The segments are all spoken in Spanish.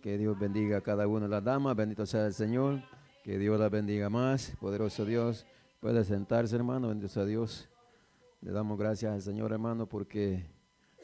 Que Dios bendiga a cada una de las damas, bendito sea el Señor, que Dios las bendiga más, poderoso Dios. Puede sentarse, hermano, bendito sea Dios. Le damos gracias al Señor, hermano, porque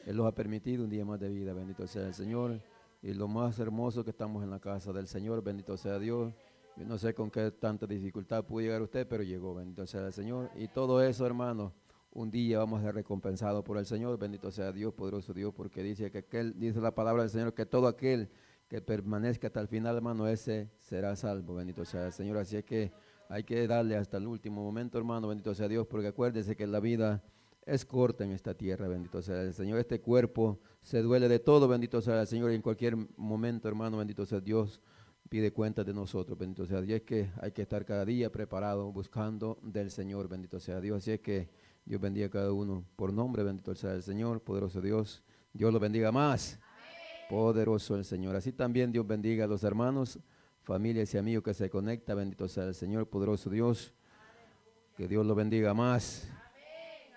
Él nos ha permitido un día más de vida, bendito sea el Señor. Y lo más hermoso que estamos en la casa del Señor, bendito sea Dios. Yo no sé con qué tanta dificultad pudo llegar usted, pero llegó, bendito sea el Señor. Y todo eso, hermano, un día vamos a ser recompensados por el Señor, bendito sea Dios, poderoso Dios, porque dice dice la palabra del Señor, que todo aquel que permanezca hasta el final, hermano, ese será salvo, bendito sea el Señor. Así es que hay que darle hasta el último momento, hermano, bendito sea Dios, porque acuérdese que la vida es corta en esta tierra, bendito sea el Señor. Este cuerpo se duele de todo, bendito sea el Señor, y en cualquier momento, hermano, bendito sea Dios, pide cuenta de nosotros, bendito sea Dios. Y es que hay que estar cada día preparado, buscando del Señor, bendito sea Dios. Así es que Dios bendiga a cada uno por nombre, bendito sea el Señor, poderoso Dios. Dios lo bendiga más. Poderoso el Señor. Así también Dios bendiga a los hermanos, familias y amigos que se conectan. Bendito sea el Señor, poderoso Dios. Que Dios lo bendiga más.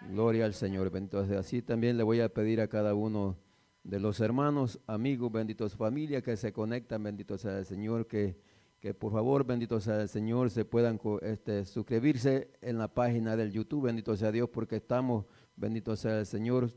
Gloria al Señor. Bendito sea. Así también le voy a pedir a cada uno de los hermanos, amigos, benditos familias que se conectan. Bendito sea el Señor. Que por favor, bendito sea el Señor, se puedan suscribirse en la página del YouTube. Bendito sea Dios, porque estamos, bendito sea el Señor.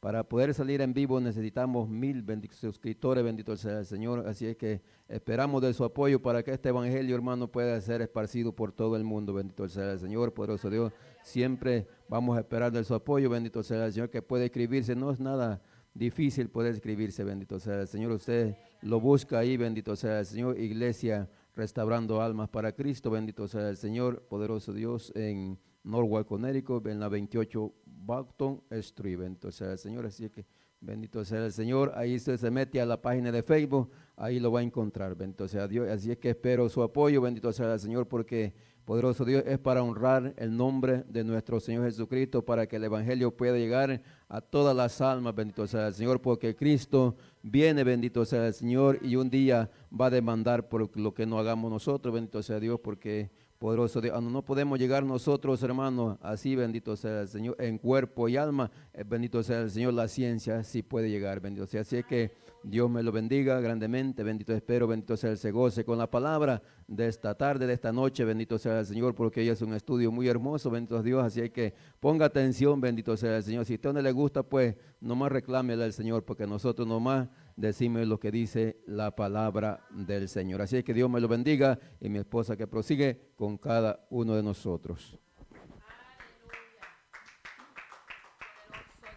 Para poder salir en vivo necesitamos 1000 suscriptores, bendito sea el Señor. Así es que esperamos de su apoyo para que este evangelio, hermano, pueda ser esparcido por todo el mundo, bendito sea el Señor, poderoso Dios. Siempre vamos a esperar de su apoyo, bendito sea el Señor, que puede escribirse. No es nada difícil poder escribirse, bendito sea el Señor. Usted lo busca ahí, bendito sea el Señor. Iglesia Restaurando Almas para Cristo, bendito sea el Señor, poderoso Dios, en Norwalk, Connecticut, en la 28 Bacton Street, bendito sea el Señor. Así que bendito sea el Señor. Ahí usted se mete a la página de Facebook, ahí lo va a encontrar, bendito sea Dios. Así es que espero su apoyo, bendito sea el Señor, porque poderoso Dios es para honrar el nombre de nuestro Señor Jesucristo, para que el evangelio pueda llegar a todas las almas, bendito sea el Señor, porque Cristo viene, bendito sea el Señor, y un día va a demandar por lo que no hagamos nosotros, bendito sea Dios, porque poderoso Dios, no podemos llegar nosotros, hermanos, así, bendito sea el Señor, en cuerpo y alma, bendito sea el Señor, la ciencia sí puede llegar, bendito sea. Así es que Dios me lo bendiga grandemente, bendito espero, bendito sea el se goce con la palabra de esta tarde, de esta noche, bendito sea el Señor, porque ella es un estudio muy hermoso, bendito Dios. Así es que ponga atención, bendito sea el Señor. Si a usted no le gusta, pues nomás reclámele al Señor, porque nosotros nomás decimos lo que dice la palabra del Señor. Así es que Dios me lo bendiga, y mi esposa que prosigue con cada uno de nosotros.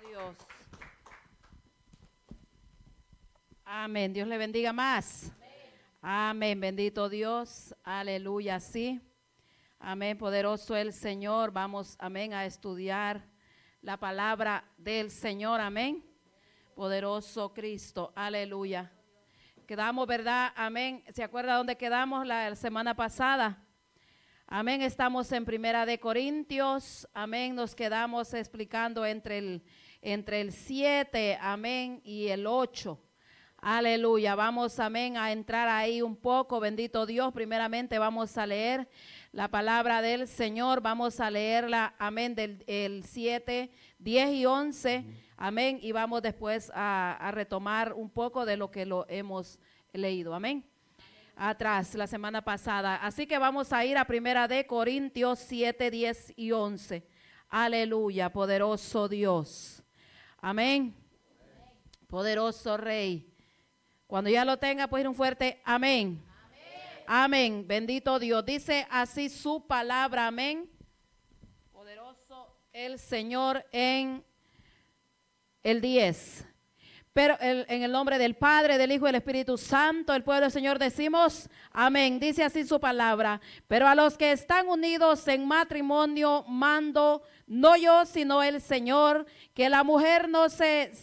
Dios. Amén. Dios le bendiga más. Amén. Bendito Dios. Aleluya. Sí. Amén. Poderoso el Señor. Vamos, amén, a estudiar la palabra del Señor. Amén. Poderoso Cristo. Aleluya. Quedamos, ¿verdad? Amén. ¿Se acuerda dónde quedamos la semana pasada? Amén. Estamos en Primera de Corintios. Amén. Nos quedamos explicando entre el 7, amén, y el 8. Aleluya. Vamos, amén, a entrar ahí un poco. Bendito Dios. Primeramente vamos a leer la palabra del Señor. Vamos a leerla, amén, del 7, 10 y 11. Amén. Y vamos después a retomar un poco de lo que lo hemos leído. Amén. Atrás la semana pasada. Así que vamos a ir a Primera de Corintios 7, 10 y 11. Aleluya, poderoso Dios. Amén. Poderoso Rey. Cuando ya lo tenga, pues un fuerte amén. Amén. Bendito Dios. Dice así su palabra. Amén. Poderoso el Señor en el 10. Pero en el nombre del Padre, del Hijo y del Espíritu Santo, el pueblo del Señor decimos amén. Dice así su palabra. Pero a los que están unidos en matrimonio mando, no yo sino el Señor, que la mujer no se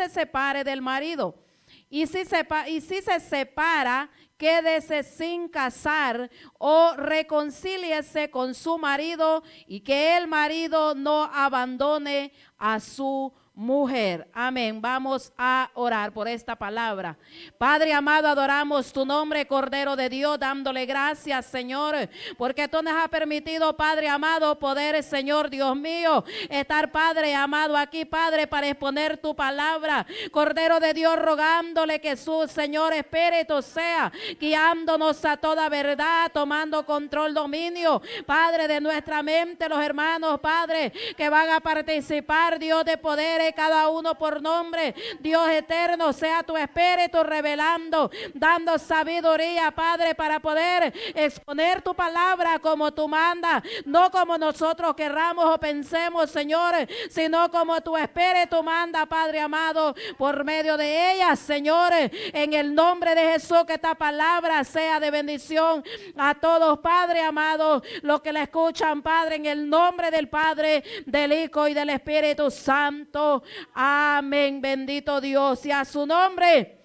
separe del marido. Y si se separa, quédese sin casar o reconcíliese con su marido, y que el marido no abandone a su mujer. Amén. Vamos a orar por esta palabra. Padre amado, adoramos tu nombre, Cordero de Dios, dándole gracias, Señor, porque tú nos has permitido, Padre amado, poder, Señor Dios mío, estar, Padre amado, aquí, Padre, para exponer tu palabra. Cordero de Dios, rogándole que su Señor Espíritu sea guiándonos a toda verdad, tomando control, dominio, Padre, de nuestra mente, los hermanos, Padre, que van a participar, Dios de poder, cada uno por nombre. Dios eterno, sea tu Espíritu revelando, dando sabiduría, Padre, para poder exponer tu palabra como tú mandas, no como nosotros querramos o pensemos, Señor, sino como tu Espíritu manda, Padre amado, por medio de ella, Señor, en el nombre de Jesús, que esta palabra sea de bendición a todos, Padre amado, los que la escuchan, Padre, en el nombre del Padre, del Hijo y del Espíritu Santo. Amén. Bendito Dios y a su nombre.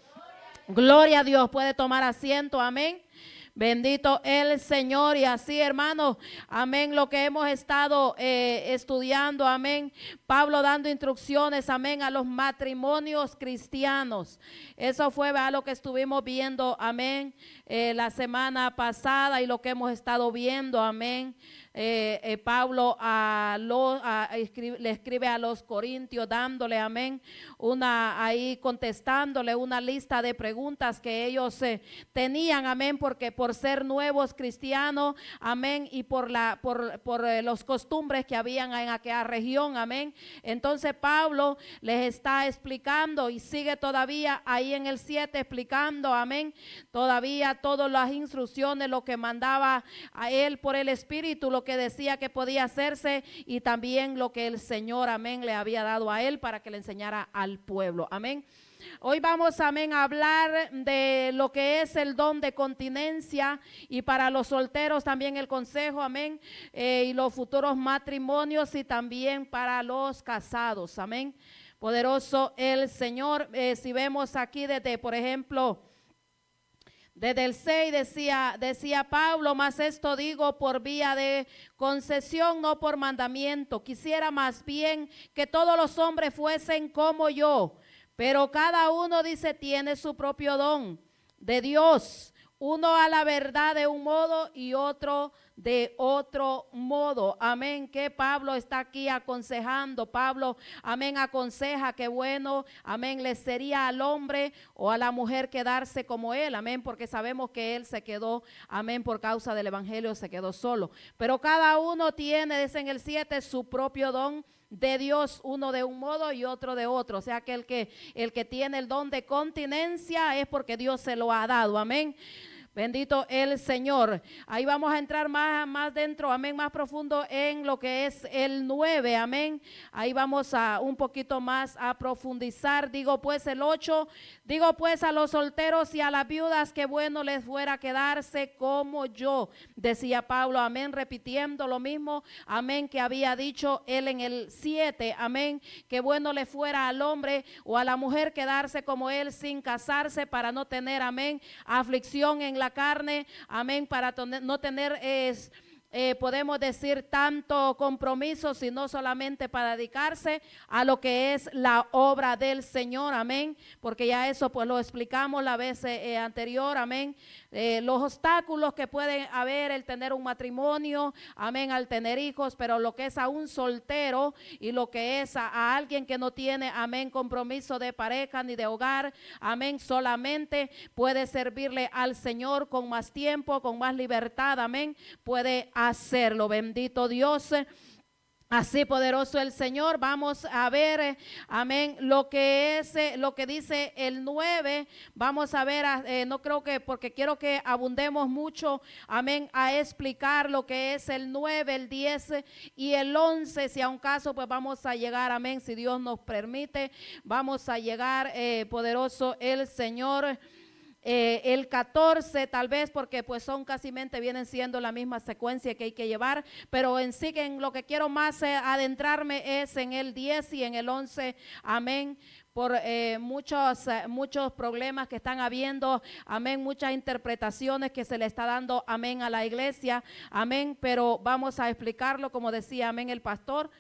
Gloria a Dios. Puede tomar asiento. Amén. Bendito el Señor. Y así, hermanos, amén, lo que hemos estado estudiando, amén, Pablo dando instrucciones, amén, a los matrimonios cristianos. Eso fue a lo que estuvimos viendo, amén, la semana pasada, y lo que hemos estado viendo, amén. Pablo le escribe a los corintios, dándole, amén, ahí contestándole una lista de preguntas que ellos tenían, amén, porque por ser nuevos cristianos, amén, y por los costumbres que habían en aquella región, amén. Entonces Pablo les está explicando y sigue todavía ahí en el 7 explicando, amén, todavía todas las instrucciones, lo que mandaba a él por el Espíritu, lo que decía que podía hacerse, y también lo que el Señor, amén, le había dado a él para que le enseñara al pueblo, amén. Hoy vamos, amén, a hablar de lo que es el don de continencia, y para los solteros también el consejo, amén, y los futuros matrimonios, y también para los casados, amén. Poderoso el Señor. Si vemos aquí desde, por ejemplo, desde el 6 decía Pablo: mas esto digo por vía de concesión, no por mandamiento. Quisiera más bien que todos los hombres fuesen como yo, pero cada uno, dice, tiene su propio don de Dios, uno a la verdad de un modo y otro de otro modo. Amén. Que Pablo está aquí aconsejando. Pablo, amén, aconseja que bueno, amén, le sería al hombre o a la mujer quedarse como él, amén, porque sabemos que él se quedó, amén, por causa del evangelio se quedó solo. Pero cada uno tiene, dice en el 7, su propio don de Dios, uno de un modo y otro de otro. O sea que el que tiene el don de continencia es porque Dios se lo ha dado, amén. Bendito el Señor. Ahí vamos a entrar más dentro, amén, más profundo en lo que es el 9, amén. Ahí vamos a un poquito más a profundizar. Digo pues el 8, digo pues a los solteros y a las viudas que bueno les fuera quedarse como yo, decía Pablo, amén, repitiendo lo mismo, amén, que había dicho él en el 7, amén, que bueno le fuera al hombre o a la mujer quedarse como él sin casarse, para no tener, amén, aflicción en la carne, amén, para no tener podemos decir tanto compromiso, sino solamente para dedicarse a lo que es la obra del Señor, amén, porque ya eso pues lo explicamos la vez anterior, amén. Los obstáculos que pueden haber el tener un matrimonio, amén, al tener hijos, pero lo que es a un soltero y lo que es a alguien que no tiene, amén, compromiso de pareja ni de hogar, amén, solamente puede servirle al Señor con más tiempo, con más libertad, amén, puede hacerlo. Bendito Dios. Así poderoso el Señor. Vamos a ver, amén, lo que es, lo que dice el 9. Vamos a ver, no creo que, porque quiero que abundemos mucho, amén, a explicar lo que es el 9, el 10 y el 11. Si a un caso, pues vamos a llegar, amén, si Dios nos permite, vamos a llegar, poderoso el Señor. El 14 tal vez, porque pues son casimente vienen siendo la misma secuencia que hay que llevar, pero en sí que en lo que quiero más adentrarme es en el 10 y en el 11, amén, por muchos problemas que están habiendo, amén, muchas interpretaciones que se le está dando, amén, a la iglesia, amén, pero vamos a explicarlo como decía, amén, el pastor,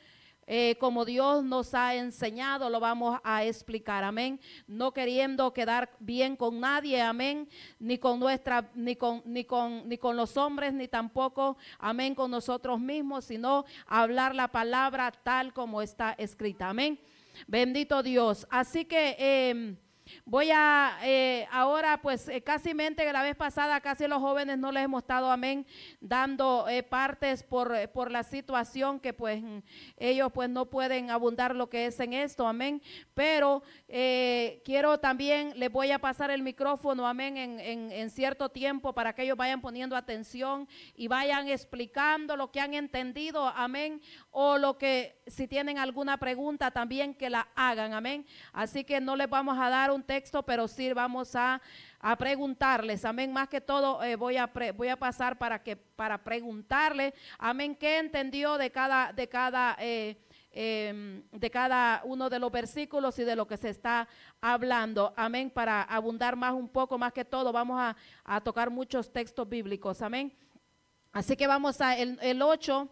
como Dios nos ha enseñado, lo vamos a explicar, amén, no queriendo quedar bien con nadie, amén, ni con los hombres, ni tampoco, amén, con nosotros mismos, sino hablar la palabra tal como está escrita, amén. Bendito Dios. Así que voy a ahora pues casi mente que la vez pasada casi los jóvenes no les hemos estado, amén, dando partes por la situación que pues ellos pues no pueden abundar lo que es en esto, amén, pero quiero también, les voy a pasar el micrófono, amén, en cierto tiempo para que ellos vayan poniendo atención y vayan explicando lo que han entendido, amén, o lo que si tienen alguna pregunta también que la hagan, amén. Así que no les vamos a dar un texto, pero sí vamos a preguntarles, amén. Más que todo voy a pasar para preguntarles, amén, qué entendió de cada uno de los versículos y de lo que se está hablando, amén, para abundar más un poco, más que todo vamos a tocar muchos textos bíblicos, amén. Así que vamos a el 8.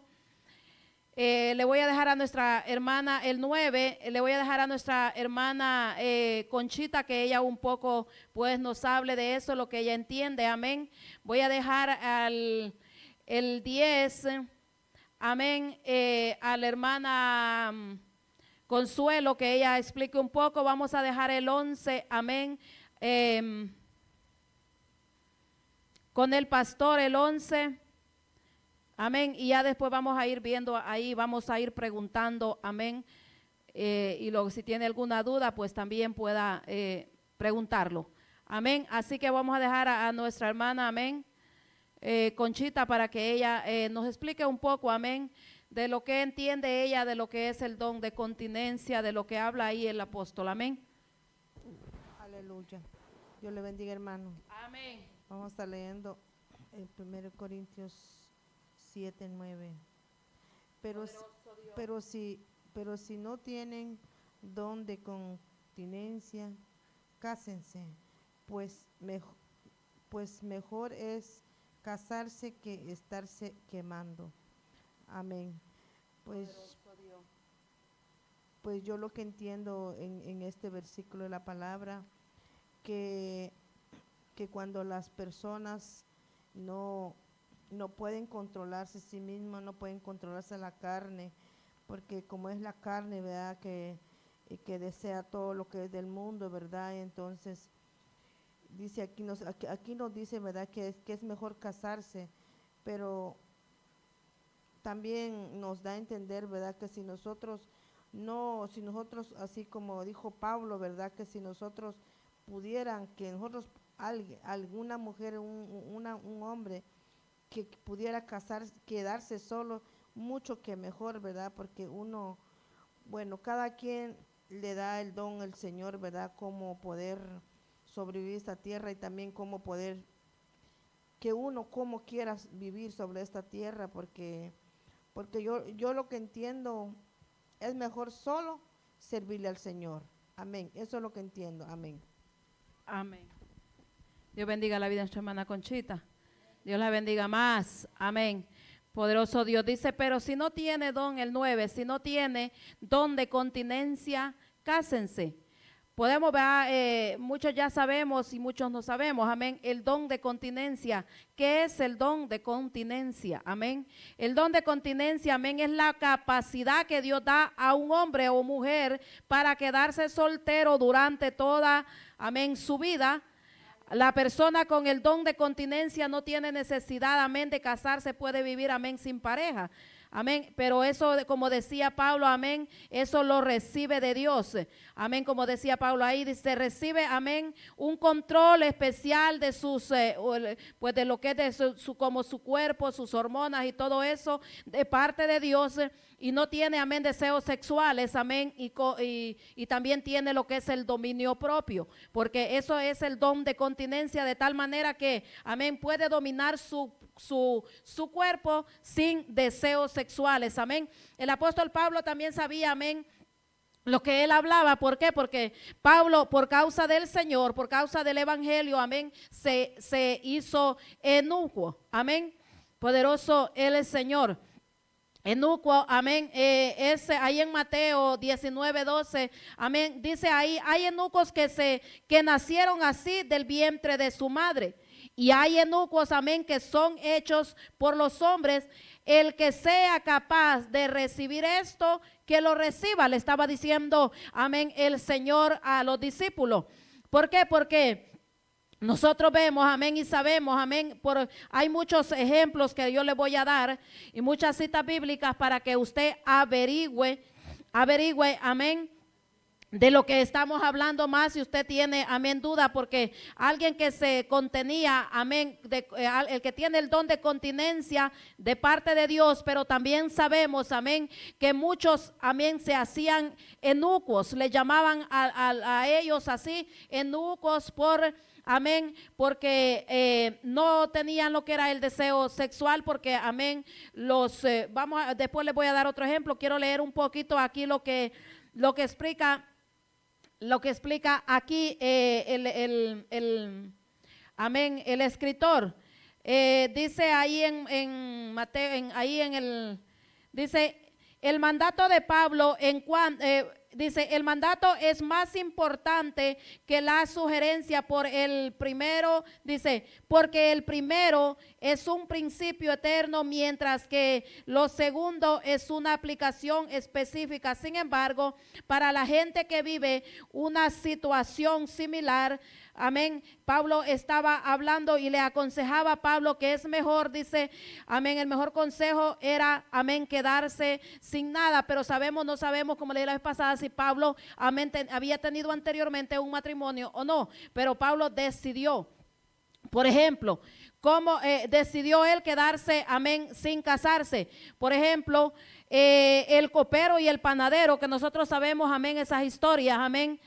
Le voy a dejar a nuestra hermana el 9, le voy a dejar a nuestra hermana Conchita que ella un poco pues nos hable de eso, lo que ella entiende, amén. Voy a dejar el 10, amén, a la hermana Consuelo que ella explique un poco. Vamos a dejar el 11, amén, con el pastor el 11. Amén, y ya después vamos a ir viendo ahí, vamos a ir preguntando, amén, y si tiene alguna duda, pues también pueda preguntarlo, amén. Así que vamos a dejar a nuestra hermana, amén, Conchita, para que ella nos explique un poco, amén, de lo que entiende ella, de lo que es el don de continencia, de lo que habla ahí el apóstol, amén. Aleluya, Dios le bendiga, hermano. Amén. Vamos a estar leyendo el 1 Corintios 7:9. Pero si no tienen don de continencia, cásense, pues mejor es casarse que estarse quemando. Amén. Pues yo lo que entiendo en este versículo de la palabra, que cuando las personas no pueden controlarse a sí mismos, no pueden controlarse la carne, porque como es la carne, ¿verdad? Que desea todo lo que es del mundo, ¿verdad? Entonces, dice aquí nos dice, ¿verdad? Que es mejor casarse, pero también nos da a entender, ¿verdad? Que si nosotros, así como dijo Pablo, ¿verdad? Que si nosotros alguna mujer, un hombre, que pudiera quedarse solo, mucho que mejor, ¿verdad? Porque cada quien le da el don al Señor, ¿verdad? Cómo poder sobrevivir esta tierra y también cómo quiera vivir sobre esta tierra, porque yo lo que entiendo es mejor solo servirle al Señor. Amén. Eso es lo que entiendo. Amén. Amén. Dios bendiga la vida de nuestra hermana Conchita. Dios la bendiga más, amén. Poderoso Dios dice, pero si no tiene don, el 9, si no tiene don de continencia, cásense. Podemos ver, muchos ya sabemos y muchos no sabemos, amén, el don de continencia. ¿Qué es el don de continencia? Amén. El don de continencia, amén, es la capacidad que Dios da a un hombre o mujer para quedarse soltero durante toda, amén, su vida. La persona con el don de continencia no tiene necesidad, amén, de casarse, puede vivir, amén, sin pareja. Amén, pero eso, como decía Pablo, amén, eso lo recibe de Dios. Amén, como decía Pablo ahí, dice, recibe, amén, un control especial de sus, pues de lo que es de como su cuerpo, sus hormonas y todo eso, de parte de Dios. Y no tiene, amén, deseos sexuales, amén, y también tiene lo que es el dominio propio, porque eso es el don de continencia, de tal manera que, amén, puede dominar su cuerpo sin deseos sexuales, amén. El apóstol Pablo también sabía, amén, lo que él hablaba. ¿Por qué? Porque Pablo, por causa del Señor, por causa del evangelio, amén, se hizo eunuco, amén. Poderoso el Señor. Eunuco, amén, es ahí en Mateo 19:12, amén, dice ahí, hay eunucos que nacieron así del vientre de su madre, y hay eunucos, amén, que son hechos por los hombres. El que sea capaz de recibir esto, que lo reciba, le estaba diciendo, amén, el Señor a los discípulos. ¿Por qué? Porque nosotros vemos, amén, y sabemos, amén, hay muchos ejemplos que yo le voy a dar y muchas citas bíblicas para que usted averigüe, amén, de lo que estamos hablando más. Si usted tiene, amén, duda, porque alguien que se contenía, amén, el que tiene el don de continencia de parte de Dios, pero también sabemos, amén, que muchos, amén, se hacían eunucos, le llamaban a ellos así, eunucos amén, porque no tenían lo que era el deseo sexual, porque, amén, después les voy a dar otro ejemplo. Quiero leer un poquito aquí lo que explica aquí amén, el escritor. Dice ahí en Mateo, dice, el mandato de Pablo dice, el mandato es más importante que la sugerencia por el primero, dice, porque el primero es un principio eterno, mientras que lo segundo es una aplicación específica. Sin embargo, para la gente que vive una situación similar, amén, Pablo estaba hablando y le aconsejaba a Pablo que es mejor, dice, amén, el mejor consejo era, amén, quedarse sin nada. Pero no sabemos, como leí la vez pasada, si Pablo, amén, había tenido anteriormente un matrimonio o no, pero Pablo decidió, por ejemplo, cómo decidió él quedarse, amén, sin casarse. Por ejemplo, el copero y el panadero, que nosotros sabemos, amén, esas historias, amén.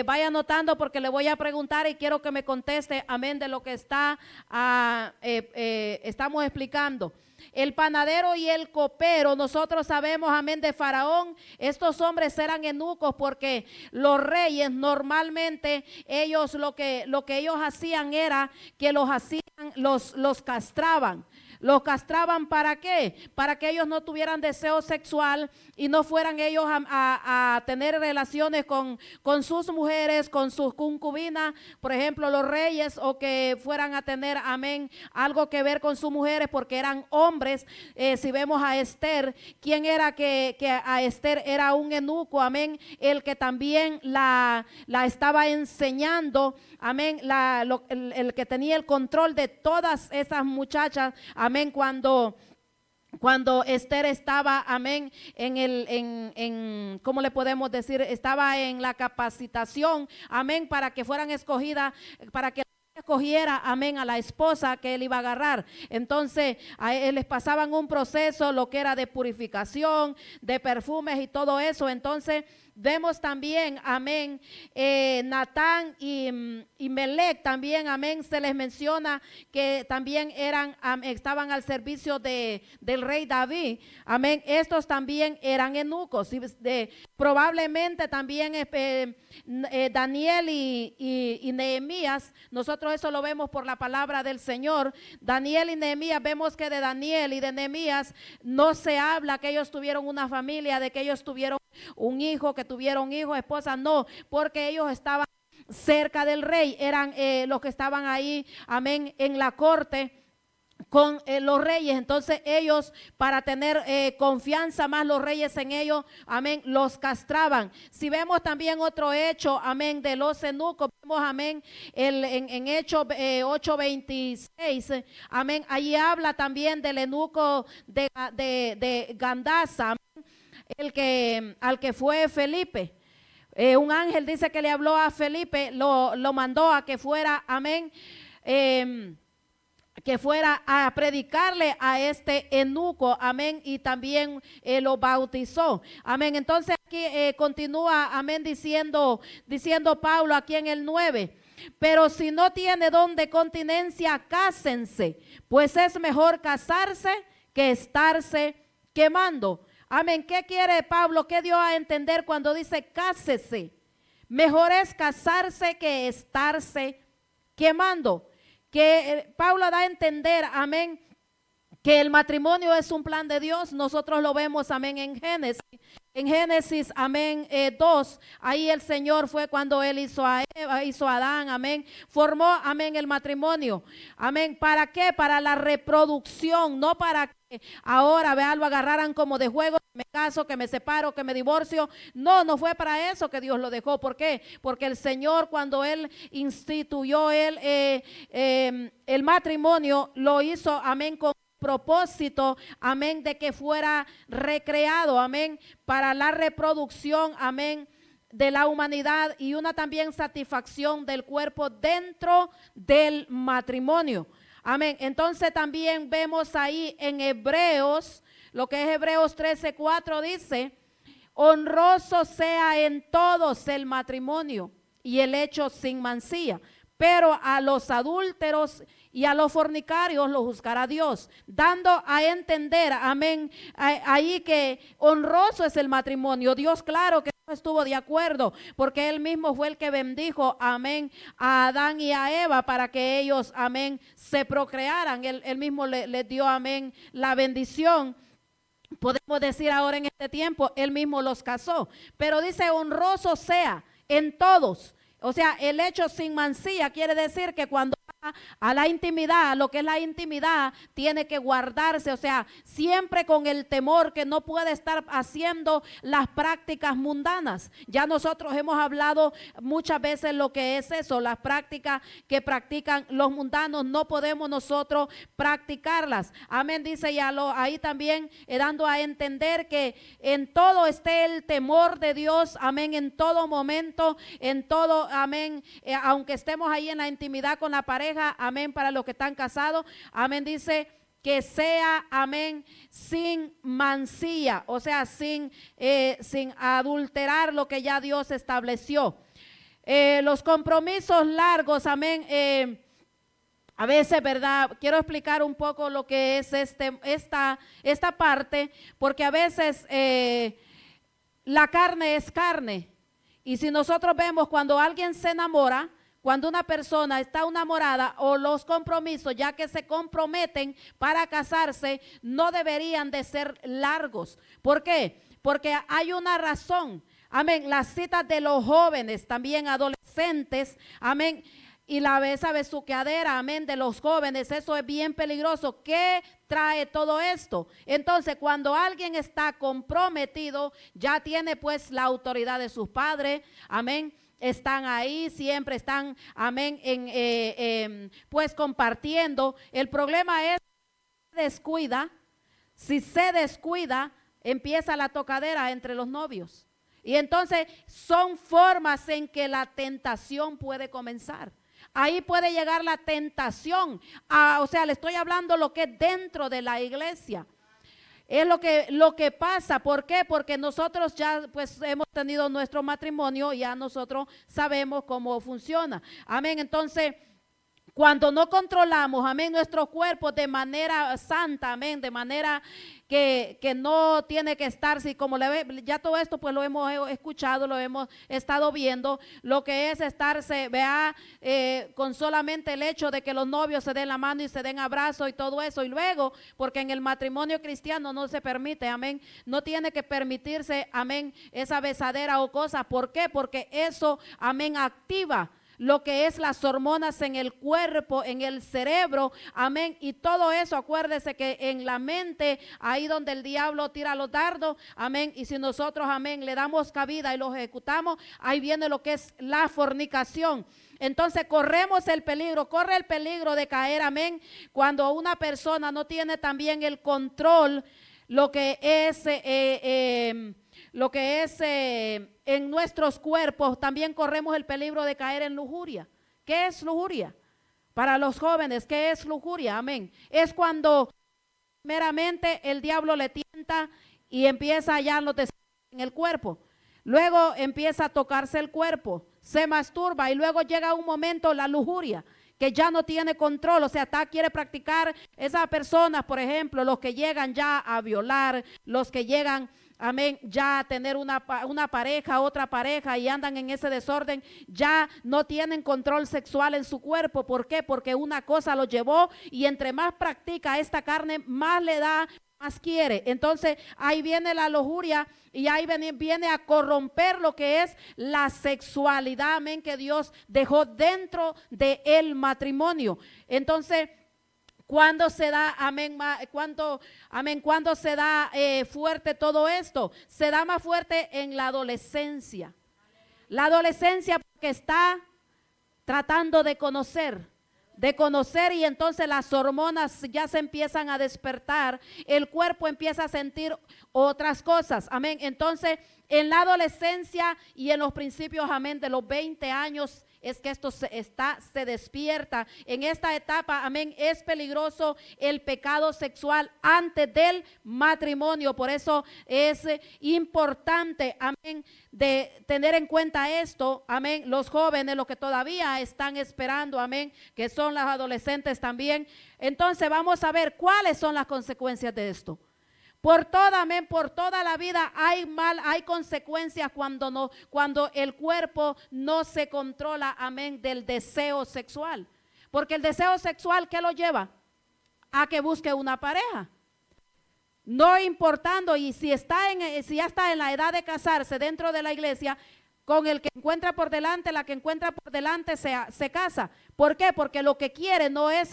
Vaya anotando porque le voy a preguntar y quiero que me conteste, amén, de lo que estamos explicando. El panadero y el copero, nosotros sabemos, amén, de Faraón. Estos hombres eran eunucos porque los reyes normalmente ellos lo que ellos hacían era que los castraban. ¿Los castraban para qué? Para que ellos no tuvieran deseo sexual y no fueran ellos a tener relaciones con sus mujeres, con sus concubinas, por ejemplo, los reyes, o que fueran a tener, amén, algo que ver con sus mujeres, porque eran hombres. Si vemos a Esther, ¿quién era que a Esther era un eunuco, amén? El que también la estaba enseñando, amén, el que tenía el control de todas esas muchachas, amén, cuando Esther estaba, amén, ¿cómo le podemos decir? Estaba en la capacitación, amén, para que fueran escogidas, para que escogiera, amén, a la esposa que él iba a agarrar. Entonces a él les pasaban un proceso, lo que era de purificación, de perfumes y todo eso. Entonces vemos también, amén, Natán y Melec también, amén, se les menciona que también estaban al servicio del rey David, amén. Estos también eran eunucos. Probablemente también Daniel y Nehemías, nosotros eso lo vemos por la palabra del Señor. Daniel y Nehemías, vemos que de Daniel y de Nehemías no se habla que ellos tuvieron una familia, de que ellos tuvieron un hijo, que tuvieron hijos, esposas, no, porque ellos estaban cerca del rey, eran los que estaban ahí, amén, en la corte con los reyes. Entonces ellos, para tener confianza más los reyes en ellos, amén, los castraban. Si vemos también otro hecho, amén, de los eunucos, vemos, amén, en Hechos 8:26, amén, allí habla también del eunuco de Gandasa, al que fue Felipe. Un ángel dice que le habló a Felipe, lo mandó a que fuera, amén, que fuera a predicarle a este eunuco, amén, y también lo bautizó, amén. Entonces aquí continúa, amén, diciendo Pablo aquí en el 9: pero si no tiene don de continencia, cásense, pues es mejor casarse que estarse quemando. Amén. ¿Qué quiere Pablo? ¿Qué dio a entender cuando dice cásese? Mejor es casarse que estarse quemando. Que Pablo da a entender, amén, que el matrimonio es un plan de Dios. Nosotros lo vemos, amén, en Génesis. En Génesis, amén, 2, ahí el Señor fue cuando Él hizo a Eva, hizo a Adán, amén, formó, amén, el matrimonio, amén. ¿Para qué? Para la reproducción, no para que ahora, vean, lo agarraran como de juego, que me caso, que me separo, que me divorcio. No, no fue para eso que Dios lo dejó. ¿Por qué? Porque el Señor, cuando Él instituyó el matrimonio, lo hizo, amén, con propósito, amén, de que fuera recreado, amén, para la reproducción, amén, de la humanidad y una también satisfacción del cuerpo dentro del matrimonio, amén. Entonces también vemos ahí en Hebreos, lo que es Hebreos 13:4 dice: honroso sea en todos el matrimonio y el hecho sin mancilla, pero a los adúlteros y a los fornicarios los juzgará Dios, dando a entender, amén, ahí que honroso es el matrimonio. Dios, claro que no estuvo de acuerdo, porque Él mismo fue el que bendijo, amén, a Adán y a Eva para que ellos, amén, se procrearan. Él mismo les dio, amén, la bendición. Podemos decir ahora en este tiempo, Él mismo los casó, pero dice honroso sea en todos. O sea, el hecho sin mancilla quiere decir que cuando a la intimidad, lo que es la intimidad, tiene que guardarse, o sea, siempre con el temor que no puede estar haciendo las prácticas mundanas. Ya nosotros hemos hablado muchas veces lo que es eso, las prácticas que practican los mundanos, no podemos nosotros practicarlas. Amén, dice ya ahí también dando a entender que en todo esté el temor de Dios, amén, en todo momento, en todo, amén, aunque estemos ahí en la intimidad con la pareja, amén, para los que están casados, amén, dice que sea, amén, sin mancilla, o sea, sin adulterar lo que ya Dios estableció. Los compromisos largos, amén, a veces, ¿verdad? Quiero explicar un poco lo que es esta parte, porque a veces la carne es carne, y si nosotros vemos cuando alguien se enamora, cuando una persona está enamorada, o los compromisos, ya que se comprometen para casarse, no deberían de ser largos. ¿Por qué? Porque hay una razón. Amén. Las citas de los jóvenes, también adolescentes, amén, y la besuqueadera, amén, de los jóvenes, eso es bien peligroso. ¿Qué trae todo esto? Entonces, cuando alguien está comprometido, ya tiene pues la autoridad de sus padres, amén. Están ahí, siempre están, amén, pues compartiendo. El problema es si se descuida, empieza la tocadera entre los novios. Y entonces son formas en que la tentación puede comenzar. Ahí puede llegar la tentación, o sea, le estoy hablando lo que es dentro de la iglesia. Es lo que pasa. ¿Por qué? Porque nosotros ya pues hemos tenido nuestro matrimonio, ya nosotros sabemos cómo funciona. Amén. Entonces, cuando no controlamos, amén, nuestros cuerpos de manera santa, amén, de manera que no tiene que estar, si como ya todo esto pues lo hemos escuchado, lo hemos estado viendo, lo que es estarse, vea, con solamente el hecho de que los novios se den la mano y se den abrazo y todo eso, y luego, porque en el matrimonio cristiano no se permite, amén, no tiene que permitirse, amén, esa besadera o cosa. ¿Por qué? Porque eso, amén, activa lo que es las hormonas en el cuerpo, en el cerebro, amén, y todo eso, acuérdese que en la mente, ahí donde el diablo tira los dardos, amén, y si nosotros, amén, le damos cabida y los ejecutamos, ahí viene lo que es la fornicación. Entonces corre el peligro de caer, amén, cuando una persona no tiene también el control, lo que es en nuestros cuerpos. También corremos el peligro de caer en lujuria. ¿Qué es lujuria? Para los jóvenes, ¿qué es lujuria? Amén. Es cuando meramente el diablo le tienta y empieza ya los deseos en el cuerpo. Luego empieza a tocarse el cuerpo, se masturba y luego llega un momento, la lujuria, que ya no tiene control, o sea, quiere practicar. Esas personas, por ejemplo, los que llegan ya a violar, los que llegan amén, ya tener una pareja, otra pareja y andan en ese desorden, ya no tienen control sexual en su cuerpo. ¿Por qué? Porque una cosa lo llevó y entre más practica esta carne, más le da, más quiere. Entonces ahí viene la lujuria y ahí viene a corromper lo que es la sexualidad, amén, que Dios dejó dentro del matrimonio. Entonces, ¿cuándo se da, amén, cuando se da fuerte todo esto? Se da más fuerte en la adolescencia. La adolescencia porque está tratando de conocer y entonces las hormonas ya se empiezan a despertar, el cuerpo empieza a sentir otras cosas, amén. Entonces, en la adolescencia y en los principios, amén, de los 20 años, es que esto se despierta. En esta etapa, amén, es peligroso el pecado sexual antes del matrimonio. Por eso es importante, amén, de tener en cuenta esto, amén, los jóvenes, los que todavía están esperando, amén, que son las adolescentes también. Entonces vamos a ver cuáles son las consecuencias de esto. Por toda, amén, por toda la vida hay consecuencias cuando el cuerpo no se controla, amén, del deseo sexual. Porque el deseo sexual, ¿qué lo lleva? A que busque una pareja. No importando, y si ya está en la edad de casarse dentro de la iglesia, con el que encuentra por delante, la que encuentra por delante se casa. ¿Por qué? Porque lo que quiere no es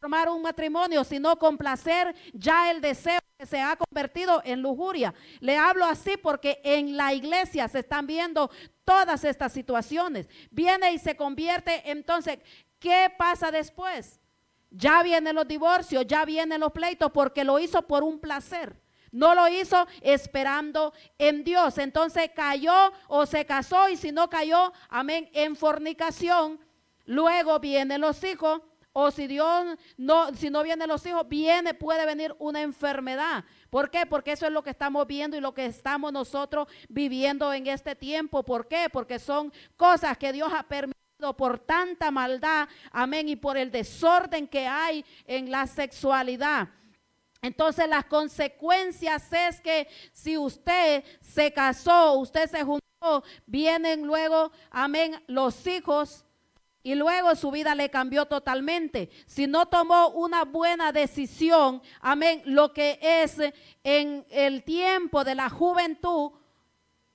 formar un matrimonio, sino complacer ya el deseo que se ha convertido en lujuria. Le hablo así porque en la iglesia se están viendo todas estas situaciones. Viene y se convierte, entonces, ¿qué pasa después? Ya vienen los divorcios, ya vienen los pleitos porque lo hizo por un placer. No lo hizo esperando en Dios. Entonces cayó o se casó, y si no cayó, amén, en fornicación. Luego vienen los hijos, o si no vienen los hijos, puede venir una enfermedad. ¿Por qué? Porque eso es lo que estamos viendo y lo que estamos nosotros viviendo en este tiempo. ¿Por qué? Porque son cosas que Dios ha permitido por tanta maldad, amén, y por el desorden que hay en la sexualidad. Entonces las consecuencias es que si usted se casó, usted se juntó, vienen luego, amén, los hijos, y luego su vida le cambió totalmente. Si no tomó una buena decisión, amén, lo que es en el tiempo de la juventud,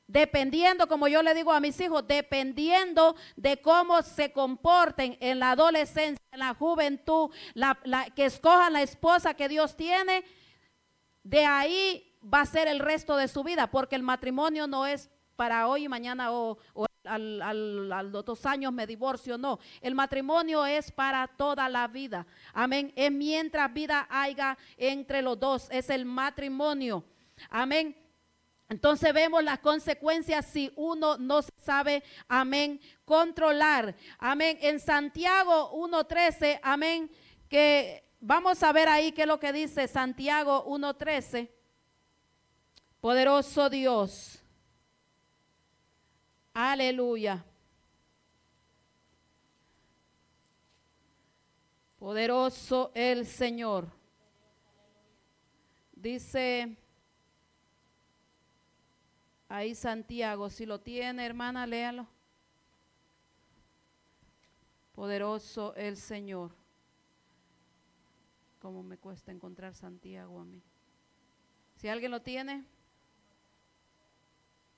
dependiendo, como yo le digo a mis hijos, dependiendo de cómo se comporten en la adolescencia, en la juventud, que escojan la esposa que Dios tiene, de ahí va a ser el resto de su vida, porque el matrimonio no es para hoy y mañana o a los 2 años me divorcio, no. El matrimonio es para toda la vida, amén. Es mientras vida haya entre los dos, es el matrimonio, amén. Entonces vemos las consecuencias si uno no sabe, amén, controlar, amén. En Santiago 1:13, amén, que vamos a ver ahí qué es lo que dice Santiago 1:13. Poderoso Dios, aleluya. Poderoso el Señor. Dice ahí Santiago, si lo tiene, hermana, léalo. Poderoso el Señor. Cómo me cuesta encontrar Santiago a mí. Si alguien lo tiene.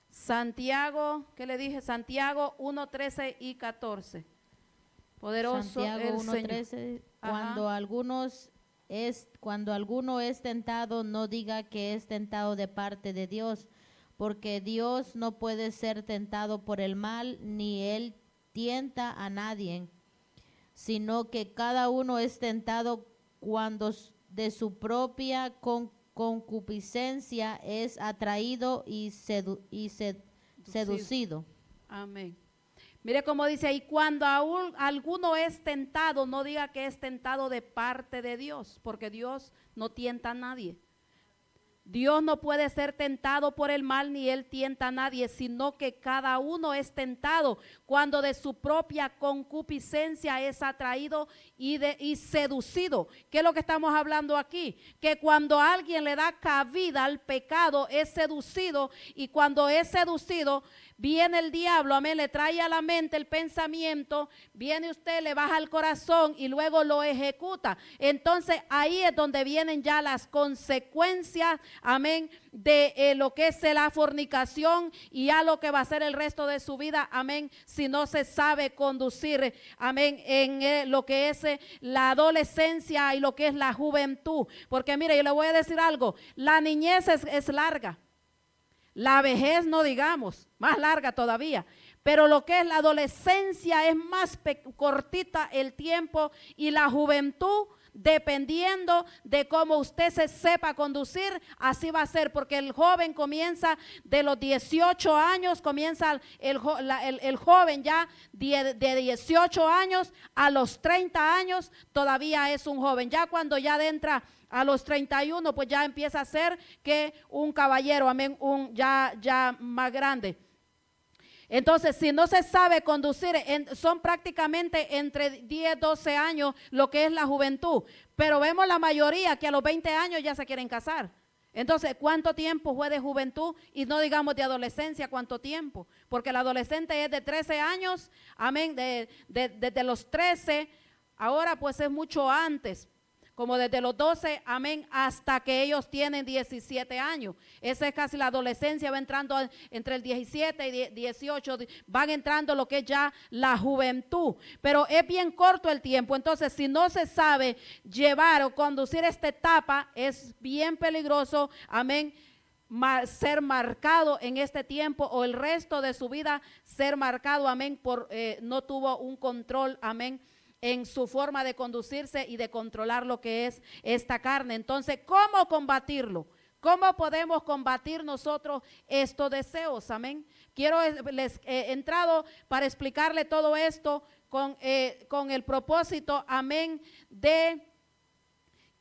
Santiago, ¿qué le dije? Santiago 1:13 y 14. Poderoso Santiago el 1:13. Cuando alguno es tentado, no diga que es tentado de parte de Dios, porque Dios no puede ser tentado por el mal, ni él tienta a nadie, sino que cada uno es tentado cuando de su propia concupiscencia es atraído y seducido. Amén. Mire cómo dice ahí, cuando aún alguno es tentado, no diga que es tentado de parte de Dios, porque Dios no tienta a nadie. Dios no puede ser tentado por el mal, ni Él tienta a nadie, sino que cada uno es tentado cuando de su propia concupiscencia es atraído y seducido. ¿Qué es lo que estamos hablando aquí? Que cuando alguien le da cabida al pecado, es seducido, y cuando es seducido, viene el diablo, amén, le trae a la mente el pensamiento, viene usted, le baja el corazón y luego lo ejecuta. Entonces ahí es donde vienen ya las consecuencias, amén, de lo que es la fornicación y a lo que va a ser el resto de su vida, amén, si no se sabe conducir, amén, en lo que es la adolescencia y lo que es la juventud. Porque mire, yo le voy a decir algo, la niñez es larga. La vejez no digamos, más larga todavía, pero lo que es la adolescencia es más cortita el tiempo, y la juventud, dependiendo de cómo usted se sepa conducir, así va a ser, porque el joven comienza de los 18 años, comienza el joven ya de 18 años a los 30 años, todavía es un joven. Ya cuando ya entra a los 31, pues ya empieza a ser que un caballero, amén, ya más grande. Entonces, si no se sabe conducir, son prácticamente entre 10, 12 años lo que es la juventud. Pero vemos la mayoría que a los 20 años ya se quieren casar. Entonces, ¿cuánto tiempo fue de juventud? Y no digamos de adolescencia, ¿cuánto tiempo? Porque el adolescente es de 13 años, amén, desde los 13, ahora pues es mucho antes, como desde los 12, amén, hasta que ellos tienen 17 años. Esa es casi la adolescencia, va entrando entre el 17 y 18, van entrando lo que es ya la juventud. Pero es bien corto el tiempo, entonces si no se sabe llevar o conducir esta etapa, es bien peligroso, amén, ser marcado en este tiempo, o el resto de su vida ser marcado, amén, por no tuvo un control, amén, en su forma de conducirse y de controlar lo que es esta carne. Entonces, ¿cómo combatirlo? ¿Cómo podemos combatir nosotros estos deseos? Amén. Les he entrado para explicarle todo esto con el propósito, amén, de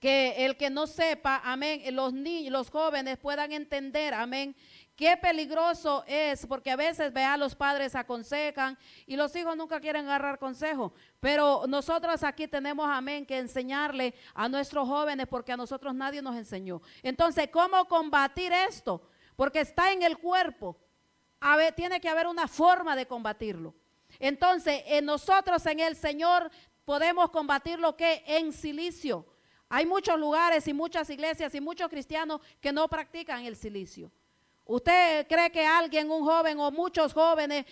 que el que no sepa, amén, los niños, los jóvenes puedan entender, amén, qué peligroso es, porque a veces, vea, los padres aconsejan y los hijos nunca quieren agarrar consejo, pero nosotros aquí tenemos, amén, que enseñarle a nuestros jóvenes, porque a nosotros nadie nos enseñó. Entonces, ¿cómo combatir esto? Porque está en el cuerpo, tiene que haber una forma de combatirlo. Entonces, nosotros en el Señor podemos combatirlo que en silicio. Hay muchos lugares y muchas iglesias y muchos cristianos que no practican el silicio. ¿Usted cree que alguien, un joven o muchos jóvenes,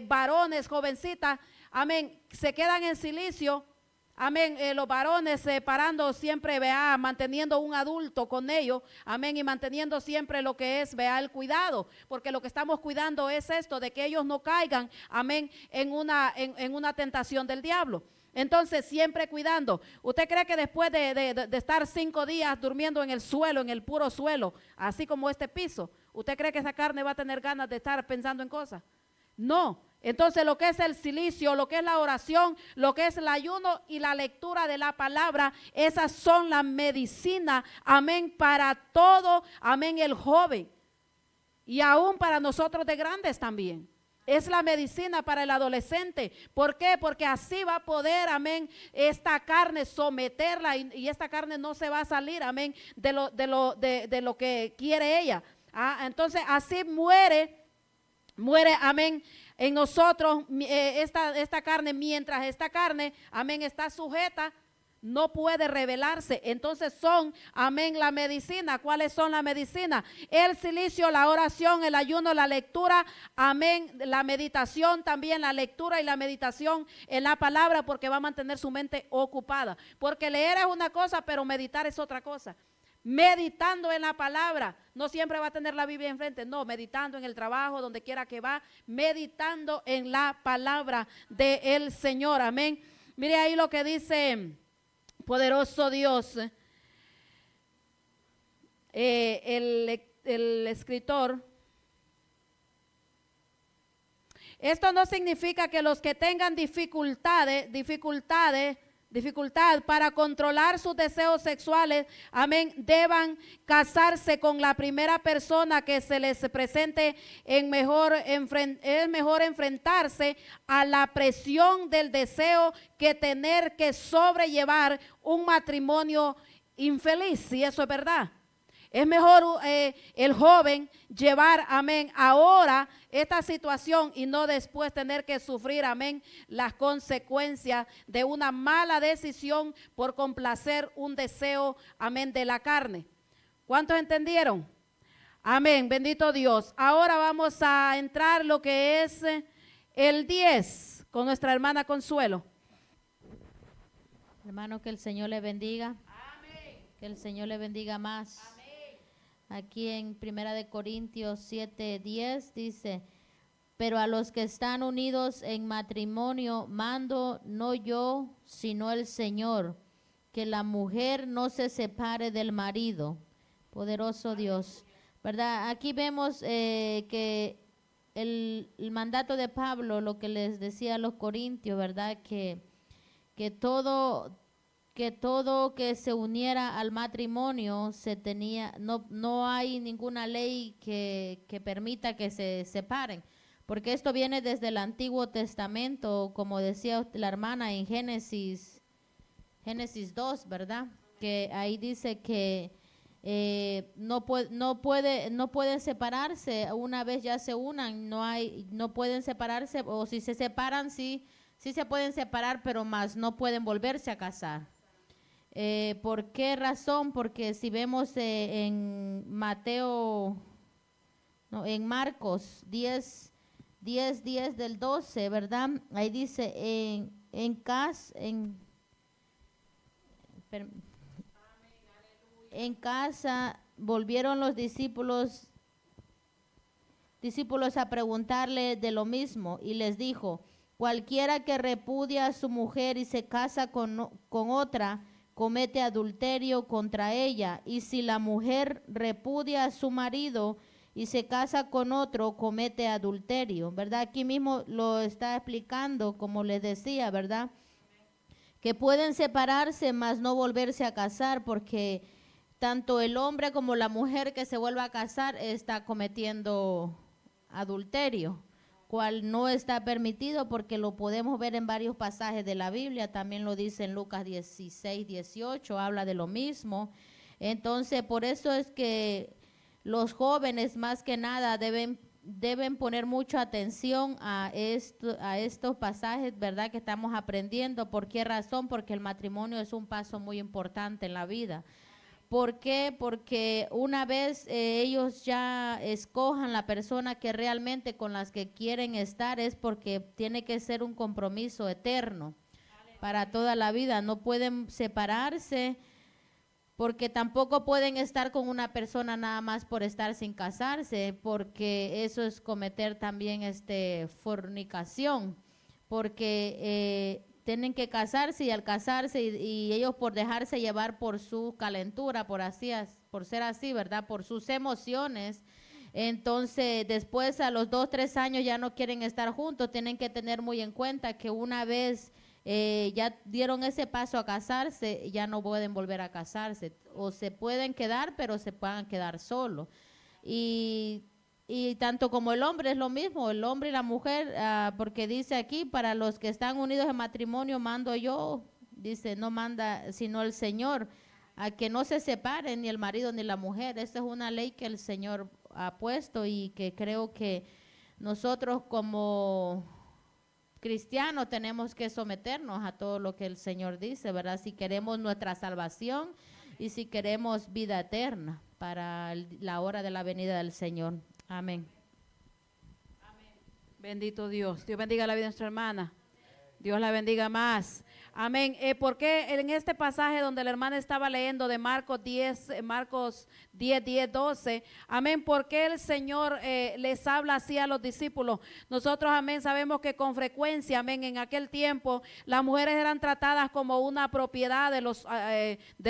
varones, jovencitas, amén, se quedan en silicio? Amén, los varones parando siempre, vea, manteniendo un adulto con ellos, amén, y manteniendo siempre lo que es, vea, el cuidado, porque lo que estamos cuidando es esto, de que ellos no caigan, amén, en una tentación del diablo. Entonces, siempre cuidando. ¿Usted cree que después de estar 5 días durmiendo en el suelo, en el puro suelo, así como este piso, usted cree que esa carne va a tener ganas de estar pensando en cosas? No. Entonces, lo que es el silicio, lo que es la oración, lo que es el ayuno y la lectura de la palabra, esas son la medicina, amén, para todo, amén, el joven. Y aún para nosotros de grandes también. Es la medicina para el adolescente. ¿Por qué? Porque así va a poder, amén, esta carne someterla, y esta carne no se va a salir, amén, de lo que quiere ella. Entonces así muere, amén, en nosotros esta carne. Mientras esta carne, amén, está sujeta, no puede rebelarse. Entonces son, amén, la medicina. ¿Cuáles son la medicina? El silicio, la oración, el ayuno, la lectura, amén, la meditación también, la lectura y la meditación en la palabra, porque va a mantener su mente ocupada. Porque leer es una cosa, pero meditar es otra cosa. Meditando en la palabra, no siempre va a tener la Biblia enfrente, no, meditando en el trabajo, donde quiera que va, meditando en la palabra del Señor, amén. Mire ahí lo que dice poderoso Dios, el escritor. Esto no significa que los que tengan dificultades, dificultad para controlar sus deseos sexuales, amén, deban casarse con la primera persona que se les presente. Es mejor enfrentarse a la presión del deseo que tener que sobrellevar un matrimonio infeliz, si eso es verdad. Es mejor el joven llevar, amén, ahora esta situación y no después tener que sufrir, amén, las consecuencias de una mala decisión por complacer un deseo, amén, de la carne. ¿Cuántos entendieron? Amén, bendito Dios. Ahora vamos a entrar lo que es el 10 con nuestra hermana Consuelo. Hermano, que el Señor le bendiga. Amén. Que el Señor le bendiga más. Amén. Aquí en 1 Corintios 7:10 dice: pero a los que están unidos en matrimonio mando no yo, sino el Señor, que la mujer no se separe del marido. Poderoso Dios, ¿verdad? Aquí vemos que el mandato de Pablo, lo que les decía a los corintios, ¿verdad? Que todo que se uniera al matrimonio se tenía, no hay ninguna ley que permita que se separen, porque esto viene desde el Antiguo Testamento, como decía la hermana en Génesis 2, ¿verdad? Que ahí dice que no pueden separarse, una vez ya se unan, no pueden separarse, o si se separan, sí se pueden separar, pero más no pueden volverse a casar. ¿Por qué razón? Porque si vemos en Marcos 10 del 12, ¿verdad? Ahí dice, en casa volvieron los discípulos a preguntarle de lo mismo, y les dijo: cualquiera que repudia a su mujer y se casa con otra, comete adulterio contra ella, y si la mujer repudia a su marido y se casa con otro, comete adulterio, ¿verdad? Aquí mismo lo está explicando, como les decía, ¿verdad? Que pueden separarse, mas no volverse a casar, porque tanto el hombre como la mujer que se vuelva a casar está cometiendo adulterio, cual no está permitido, porque lo podemos ver en varios pasajes de la Biblia. También lo dice en Lucas 16:18, habla de lo mismo. Entonces, por eso es que los jóvenes más que nada deben poner mucha atención a estos pasajes, ¿verdad?, que estamos aprendiendo. ¿Por qué razón? Porque el matrimonio es un paso muy importante en la vida. ¿Por qué? Porque una vez ellos ya escojan la persona que realmente con las que quieren estar, es porque tiene que ser un compromiso eterno para toda la vida. No pueden separarse, porque tampoco pueden estar con una persona nada más por estar sin casarse, porque eso es cometer también fornicación, porque tienen que casarse, y al casarse y ellos por dejarse llevar por su calentura, por ser así, ¿verdad?, por sus emociones, entonces después a los 2-3 años ya no quieren estar juntos. Tienen que tener muy en cuenta que una vez ya dieron ese paso a casarse, ya no pueden volver a casarse, o se pueden quedar, pero se puedan quedar solos. Y tanto como el hombre es lo mismo, el hombre y la mujer, porque dice aquí: para los que están unidos en matrimonio mando yo, dice, no manda sino el Señor, a que no se separen ni el marido ni la mujer. Esta es una ley que el Señor ha puesto, y que creo que nosotros como cristianos tenemos que someternos a todo lo que el Señor dice, ¿verdad? Si queremos nuestra salvación y si queremos vida eterna para la hora de la venida del Señor. Amén. Amén. Bendito Dios. Dios bendiga la vida de nuestra hermana. Dios la bendiga más. Amén. Porque en este pasaje donde la hermana estaba leyendo de Marcos 10, 12, amén, porque el Señor les habla así a los discípulos. Nosotros, amén, sabemos que con frecuencia, amén, en aquel tiempo las mujeres eran tratadas como una propiedad de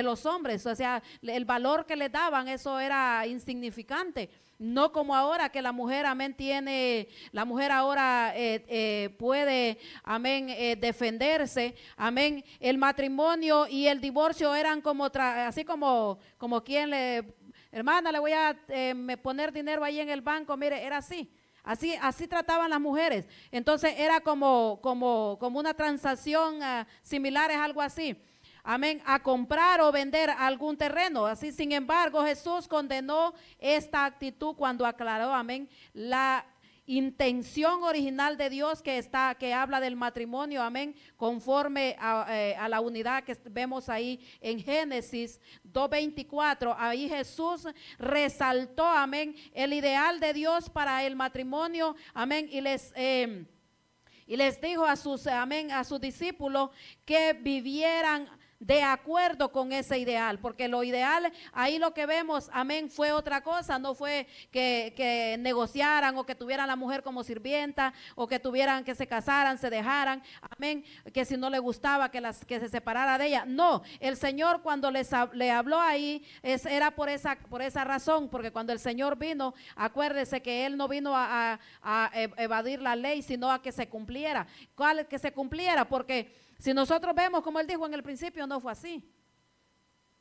los hombres. O sea, el valor que les daban, eso era insignificante. no como ahora que la mujer, amén, la mujer ahora puede, amén, defenderse, amén. El matrimonio y el divorcio eran como, así como quien hermana, le voy a poner dinero ahí en el banco, mire, era así. Así trataban las mujeres. Entonces era como una transacción similar, es algo así. Amén, a comprar o vender algún terreno. Así, sin embargo, Jesús condenó esta actitud cuando aclaró, amén, la intención original de Dios que habla del matrimonio, amén, conforme a la unidad que vemos ahí en Génesis 2:24. Ahí Jesús resaltó, amén, el ideal de Dios para el matrimonio, amén, y les dijo a sus discípulos que vivieran de acuerdo con ese ideal, porque lo ideal, ahí lo que vemos, amén, fue otra cosa, no fue que negociaran o que tuvieran a la mujer como sirvienta o que tuvieran que se casaran, se dejaran, amén, que si no le gustaba que se separara de ella. No, el Señor cuando le habló ahí era por esa razón, porque cuando el Señor vino, acuérdese que Él no vino a evadir la ley, sino a que se cumpliera. ¿Cuál? Que se cumpliera, porque si nosotros vemos, como Él dijo en el principio, no fue así.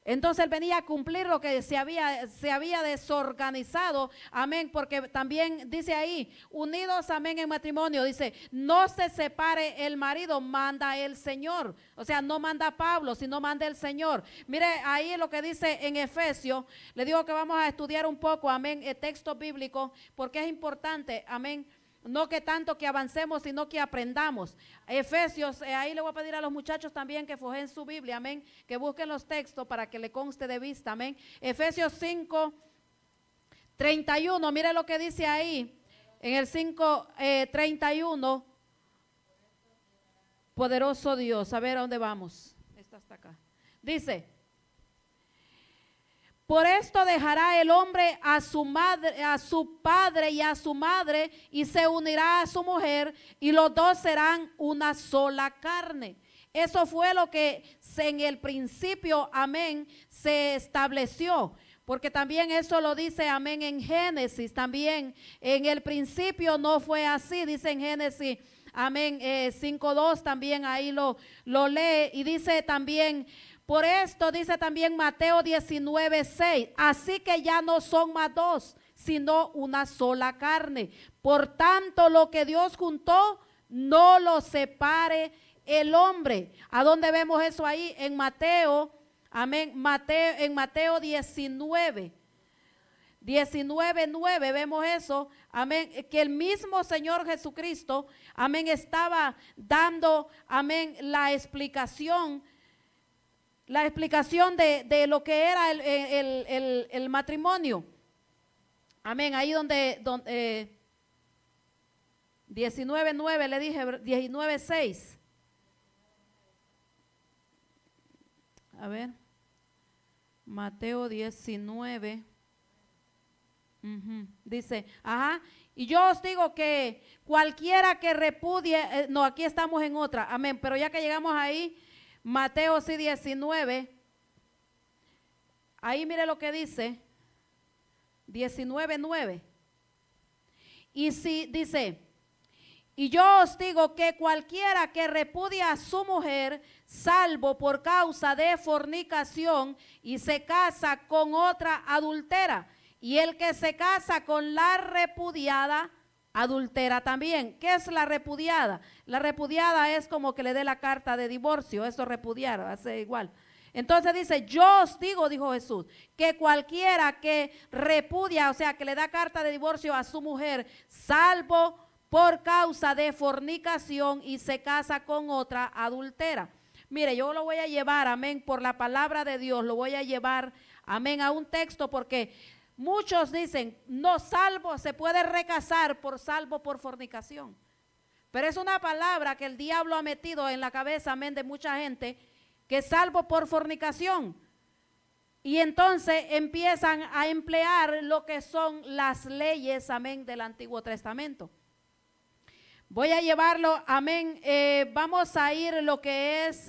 Entonces Él venía a cumplir lo que se había desorganizado, amén, porque también dice ahí, unidos, amén, en matrimonio, dice, no se separe el marido, manda el Señor. O sea, no manda Pablo, sino manda el Señor. Mire ahí lo que dice en Efesios, le digo que vamos a estudiar un poco, amén, el texto bíblico, porque es importante, amén. No que tanto que avancemos, sino que aprendamos. Efesios, ahí le voy a pedir a los muchachos también que fojen su Biblia, amén, que busquen los textos para que le conste de vista, amén. Efesios 5:31, mire lo que dice ahí, en el 5:31, poderoso Dios, a ver a dónde vamos, esta hasta acá, dice: por esto dejará el hombre a su padre y a su madre, y se unirá a su mujer, y los dos serán una sola carne. Eso fue lo que en el principio, amén, se estableció. Porque también eso lo dice, amén, en Génesis. También en el principio no fue así, dice en Génesis, amén, 5:2, también ahí lo lee. Y dice también, por esto dice también Mateo 19:6, así que ya no son más dos, sino una sola carne. Por tanto, lo que Dios juntó, no lo separe el hombre. ¿A dónde vemos eso ahí? En Mateo, amén, en Mateo 19:9 vemos eso, amén, que el mismo Señor Jesucristo, amén, estaba dando, amén, la explicación de lo que era el matrimonio. Amén, ahí donde 19:9 le dije, 19:6. A ver, Mateo 19. Dice, y yo os digo que cualquiera que repudie, no, aquí estamos en otra, amén, pero ya que llegamos ahí, Mateo 19, ahí mire lo que dice, 19:9. Y si dice, y yo os digo que cualquiera que repudia a su mujer, salvo por causa de fornicación, y se casa con otra adultera, y el que se casa con la repudiada, adultera también. ¿Qué es la repudiada? La repudiada es como que le dé la carta de divorcio, eso repudiar, hace igual. Entonces dice, yo os digo, dijo Jesús, que cualquiera que repudia, o sea, que le da carta de divorcio a su mujer, salvo por causa de fornicación, y se casa con otra adultera. Mire, yo lo voy a llevar, amén, por la palabra de Dios, lo voy a llevar, amén, a un texto, porque muchos dicen, no, salvo, se puede recasar por salvo por fornicación. Pero es una palabra que el diablo ha metido en la cabeza, amén, de mucha gente, que salvo por fornicación. Y entonces empiezan a emplear lo que son las leyes, amén, del Antiguo Testamento. Voy a llevarlo, amén, vamos a ir lo que es,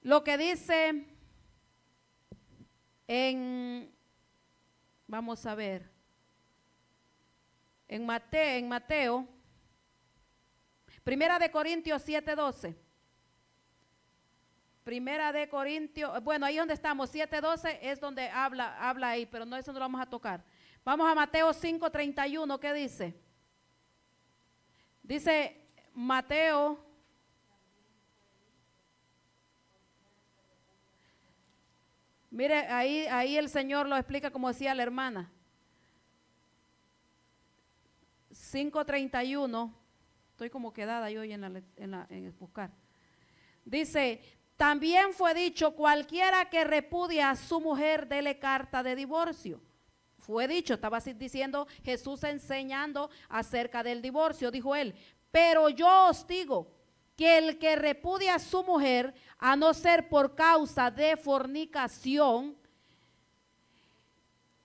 lo que dice vamos a ver, en Mateo, Primera de Corintios 7:12. Primera de Corintios, bueno, ahí donde estamos, 7:12 es donde habla ahí, pero no, eso no lo vamos a tocar. Vamos a Mateo 5:31, ¿qué dice? Dice Mateo, mire, ahí el Señor lo explica como decía la hermana. 5:31, estoy como quedada yo hoy en buscar. Dice, también fue dicho, cualquiera que repudia a su mujer, dele carta de divorcio. Fue dicho, estaba diciendo Jesús enseñando acerca del divorcio, dijo él, pero yo os digo que el que repudia a su mujer, a no ser por causa de fornicación,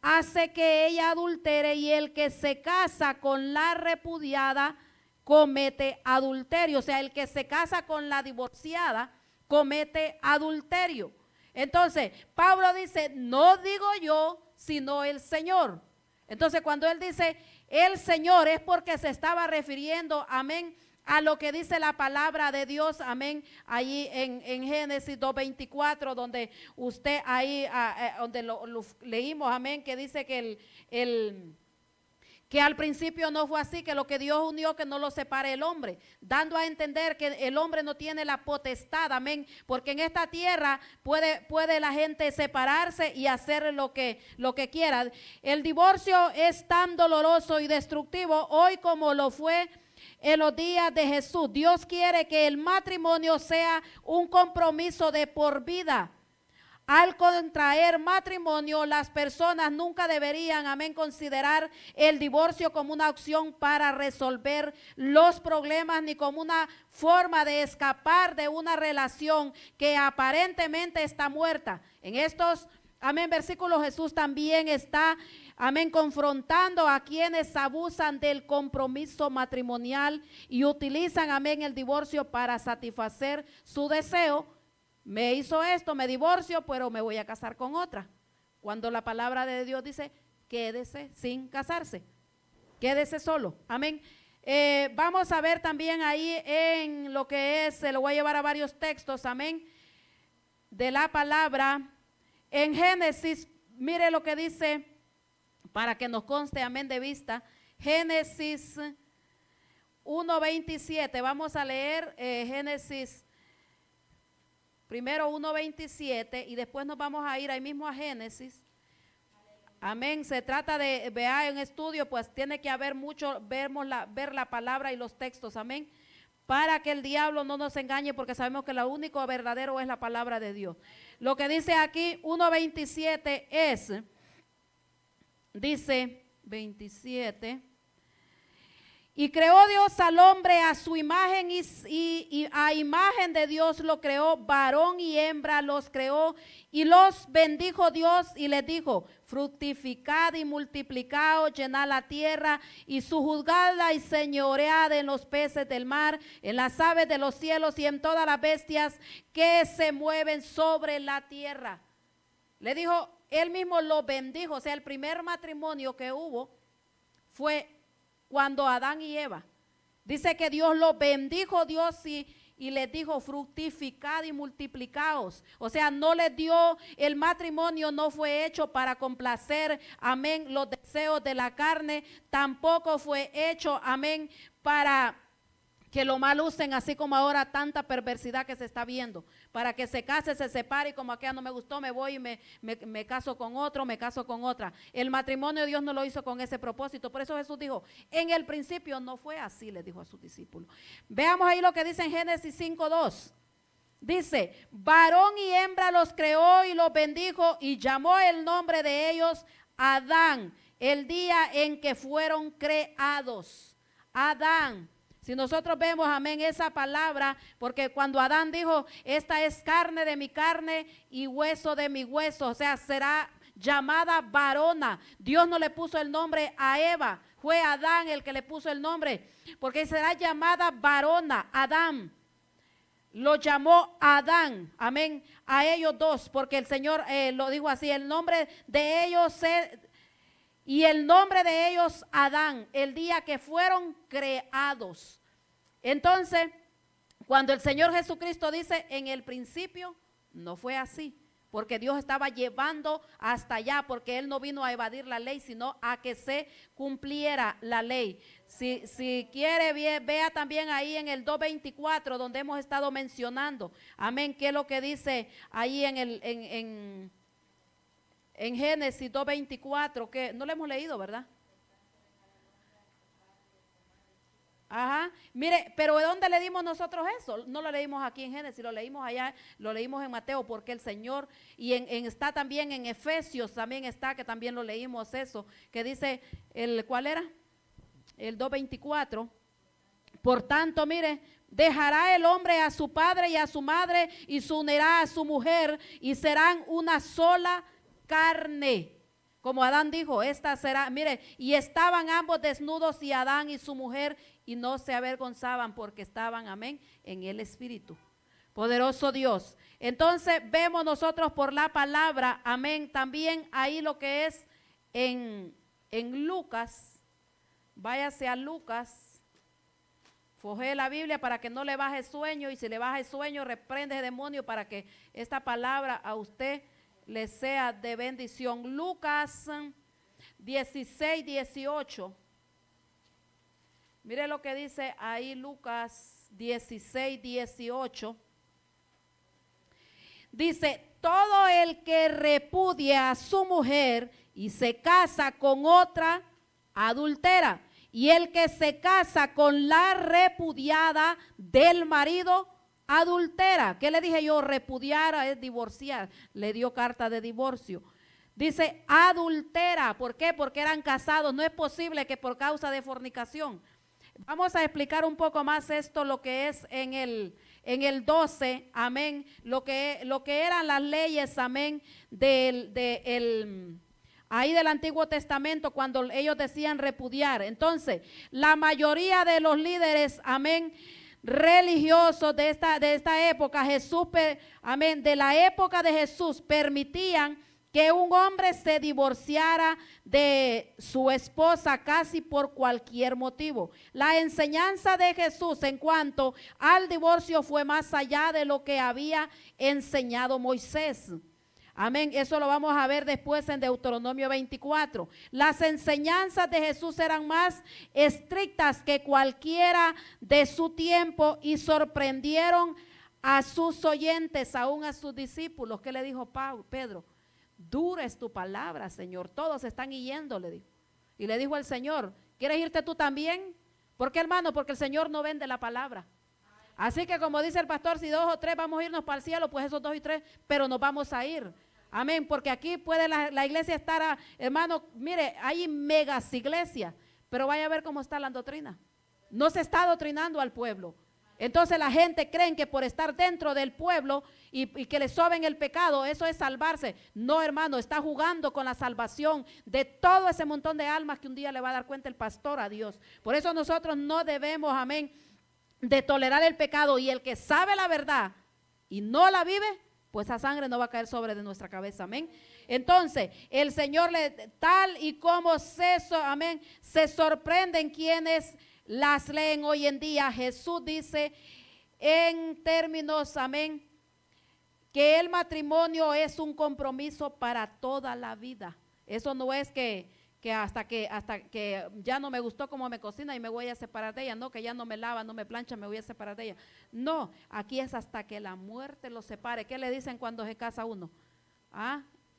hace que ella adultere, y el que se casa con la repudiada comete adulterio. O sea, el que se casa con la divorciada comete adulterio. Entonces, Pablo dice, no digo yo, sino el Señor. Entonces, cuando él dice el Señor, es porque se estaba refiriendo, amén, a lo que dice la palabra de Dios, amén, allí en Génesis 2:24, donde usted ahí, donde lo leímos, amén, que dice que que al principio no fue así, que lo que Dios unió que no lo separe el hombre, dando a entender que el hombre no tiene la potestad, amén, porque en esta tierra puede la gente separarse y hacer lo que quiera. El divorcio es tan doloroso y destructivo hoy como lo fue en los días de Jesús. Dios quiere que el matrimonio sea un compromiso de por vida. Al contraer matrimonio, las personas nunca deberían, amén, considerar el divorcio como una opción para resolver los problemas, ni como una forma de escapar de una relación que aparentemente está muerta. En estos, amén, versículos Jesús también está, amén, confrontando a quienes abusan del compromiso matrimonial y utilizan, amén, el divorcio para satisfacer su deseo. Me hizo esto, me divorcio, pero me voy a casar con otra. Cuando la palabra de Dios dice, quédese sin casarse, quédese solo. Amén. Vamos a ver también ahí en lo que es, se lo voy a llevar a varios textos, amén, de la palabra. En Génesis, mire lo que dice, para que nos conste, amén, de vista. Génesis 1:27, vamos a leer Génesis primero 1:27 y después nos vamos a ir ahí mismo a Génesis. Amén. Se trata de, vea, en estudio, pues tiene que haber mucho, ver la palabra y los textos, amén, para que el diablo no nos engañe, porque sabemos que lo único verdadero es la palabra de Dios. Lo que dice aquí 1:27 es, dice 27, y creó Dios al hombre a su imagen y a imagen de Dios lo creó, varón y hembra los creó, y los bendijo Dios y les dijo, fructificad y multiplicaos, llenad la tierra y sojuzgadla y señoread en los peces del mar, en las aves de los cielos y en todas las bestias que se mueven sobre la tierra. Le dijo, él mismo lo bendijo. O sea, el primer matrimonio que hubo fue cuando Adán y Eva. Dice que Dios lo bendijo, Dios, y les dijo, fructificad y multiplicaos. O sea, no les dio, el matrimonio no fue hecho para complacer, amén, los deseos de la carne. Tampoco fue hecho, amén, para que lo mal usen, así como ahora tanta perversidad que se está viendo, para que se case, se separe, y como aquella no me gustó, me voy y me caso con otro, me caso con otra. El matrimonio Dios no lo hizo con ese propósito. Por eso Jesús dijo, en el principio no fue así, le dijo a sus discípulos. Veamos ahí lo que dice en Génesis 5:2. Dice, varón y hembra los creó y los bendijo, y llamó el nombre de ellos Adán, el día en que fueron creados. Adán. Si nosotros vemos, amén, esa palabra, porque cuando Adán dijo, esta es carne de mi carne y hueso de mi hueso, o sea, será llamada varona. Dios no le puso el nombre a Eva, fue Adán el que le puso el nombre, porque será llamada varona, Adán. Lo llamó Adán, amén, a ellos dos, porque el Señor lo dijo así, el nombre de ellos y el nombre de ellos Adán, el día que fueron creados. Entonces, cuando el Señor Jesucristo dice en el principio, no fue así, porque Dios estaba llevando hasta allá, porque Él no vino a evadir la ley, sino a que se cumpliera la ley. Si quiere, vea también ahí en el 2:24, donde hemos estado mencionando, amén, qué es lo que dice ahí en Génesis 2:24, que no lo hemos leído, ¿verdad? Ajá, mire, pero ¿de dónde le dimos nosotros eso? No lo leímos aquí en Génesis, lo leímos allá, lo leímos en Mateo, porque el Señor, y está también en Efesios, también está, que también lo leímos eso, que dice, ¿cuál era? El 2:24, por tanto, mire, dejará el hombre a su padre y a su madre, y se unirá a su mujer, y serán una sola carne. Como Adán dijo, esta será, mire, y estaban ambos desnudos, y Adán y su mujer, y no se avergonzaban porque estaban, amén, en el Espíritu. Poderoso Dios. Entonces vemos nosotros por la palabra, amén, también ahí lo que es en Lucas. Váyase a Lucas, foje la Biblia para que no le baje sueño, y si le baja el sueño, reprende el demonio para que esta palabra a usted le sea de bendición. Lucas 16:18. Mire lo que dice ahí Lucas 16:18. Dice, todo el que repudia a su mujer y se casa con otra, adultera. Y el que se casa con la repudiada del marido, adultera. ¿Qué le dije yo? Repudiar es divorciar. Le dio carta de divorcio. Dice adultera. ¿Por qué? Porque eran casados. No es posible que por causa de fornicación. Vamos a explicar un poco más esto, lo que es en el 12, amén, lo que eran las leyes, amén, ahí del Antiguo Testamento, cuando ellos decían repudiar. Entonces, la mayoría de los líderes, amén, religiosos de esta época, amén, de la época de Jesús, permitían que un hombre se divorciara de su esposa casi por cualquier motivo. La enseñanza de Jesús en cuanto al divorcio fue más allá de lo que había enseñado Moisés. Amén, eso lo vamos a ver después en Deuteronomio 24. Las enseñanzas de Jesús eran más estrictas que cualquiera de su tiempo y sorprendieron a sus oyentes, aún a sus discípulos. ¿Qué le dijo Pedro? Dura es tu palabra, Señor. Todos están yendo, le dijo. Y le dijo el Señor, ¿quieres irte tú también? ¿Por qué, hermano? Porque el Señor no vende la palabra. Así que como dice el pastor, si 2 o 3 vamos a irnos para el cielo, pues esos 2 y 3, pero nos vamos a ir. Amén, porque aquí puede la iglesia estar, hermano, mire, hay megas iglesias, pero vaya a ver cómo está la doctrina. No se está adoctrinando al pueblo. Entonces la gente cree que por estar dentro del pueblo y que le soben el pecado, eso es salvarse. No, hermano, está jugando con la salvación de todo ese montón de almas que un día le va a dar cuenta el pastor a Dios. Por eso nosotros no debemos, amén, de tolerar el pecado, y el que sabe la verdad y no la vive, pues esa sangre no va a caer sobre de nuestra cabeza, amén. Entonces, el Señor, tal y como amén, se sorprenden quienes las leen hoy en día. Jesús dice en términos, amén, que el matrimonio es un compromiso para toda la vida. Eso no es que hasta que ya no me gustó cómo me cocina y me voy a separar de ella, no, que ya no me lava, no me plancha, me voy a separar de ella. No, aquí es hasta que la muerte los separe. ¿Qué le dicen cuando se casa uno?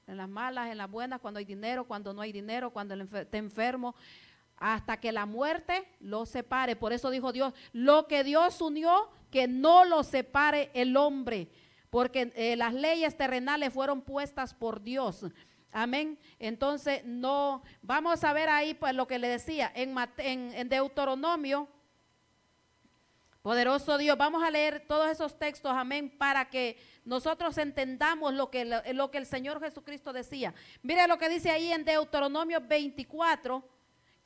En las malas, en las buenas, cuando hay dinero, cuando no hay dinero, cuando está enfermo, hasta que la muerte los separe. Por eso dijo Dios, lo que Dios unió, que no lo separe el hombre, porque las leyes terrenales fueron puestas por Dios. Amén. Entonces, no, vamos a ver ahí pues lo que le decía en Deuteronomio. Poderoso Dios, vamos a leer todos esos textos, amén, para que nosotros entendamos lo que el Señor Jesucristo decía. Mire lo que dice ahí en Deuteronomio 24,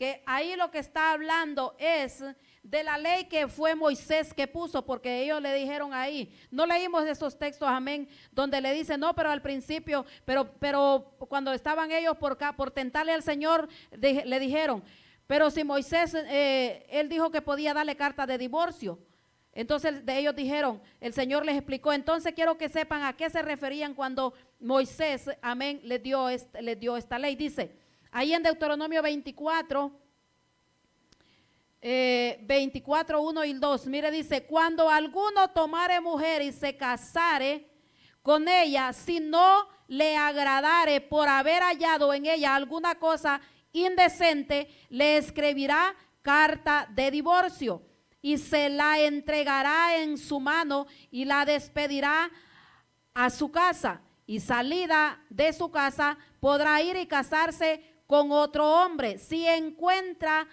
que ahí lo que está hablando es de la ley que fue Moisés que puso, porque ellos le dijeron ahí, no leímos esos textos, amén, donde le dice, no, pero al principio, pero cuando estaban ellos por tentarle al Señor, le dijeron, pero si Moisés, él dijo que podía darle carta de divorcio. Entonces de ellos dijeron, el Señor les explicó, entonces quiero que sepan a qué se referían cuando Moisés, amén, les dio esta ley. Dice, ahí en Deuteronomio 24, 24, 1 y 2, mire, dice, cuando alguno tomare mujer y se casare con ella, si no le agradare por haber hallado en ella alguna cosa indecente, le escribirá carta de divorcio y se la entregará en su mano y la despedirá a su casa, y salida de su casa podrá ir y casarse con otro hombre si encuentra,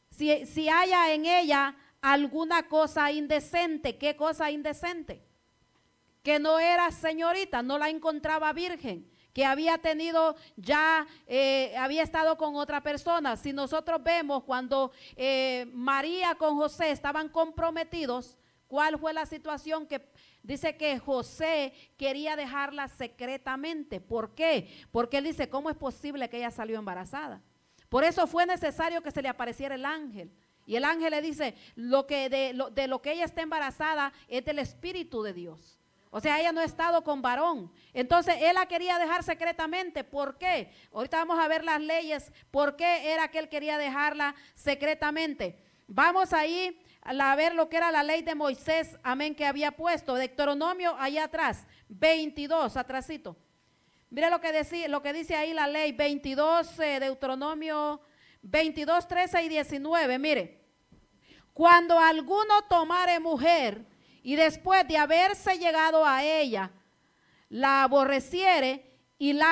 si haya en ella alguna cosa indecente. ¿Qué cosa indecente? Que no era señorita, no la encontraba virgen, que había tenido ya, había estado con otra persona. Si nosotros vemos cuando María con José estaban comprometidos, ¿cuál fue la situación? Que dice que José quería dejarla secretamente. ¿Por qué? Porque él dice, ¿cómo es posible que ella salió embarazada? Por eso fue necesario que se le apareciera el ángel. Y el ángel le dice, de lo que ella está embarazada es del Espíritu de Dios. O sea, ella no ha estado con varón. Entonces, él la quería dejar secretamente. ¿Por qué? Ahorita vamos a ver las leyes. ¿Por qué era que él quería dejarla secretamente? Vamos ahí a ver lo que era la ley de Moisés, amén, que había puesto. Deuteronomio, allá atrás, 22, atrásito. Mire lo que dice ahí la ley, 22, Deuteronomio 22, 13 y 19. Mire, cuando alguno tomare mujer y después de haberse llegado a ella, la aborreciere y le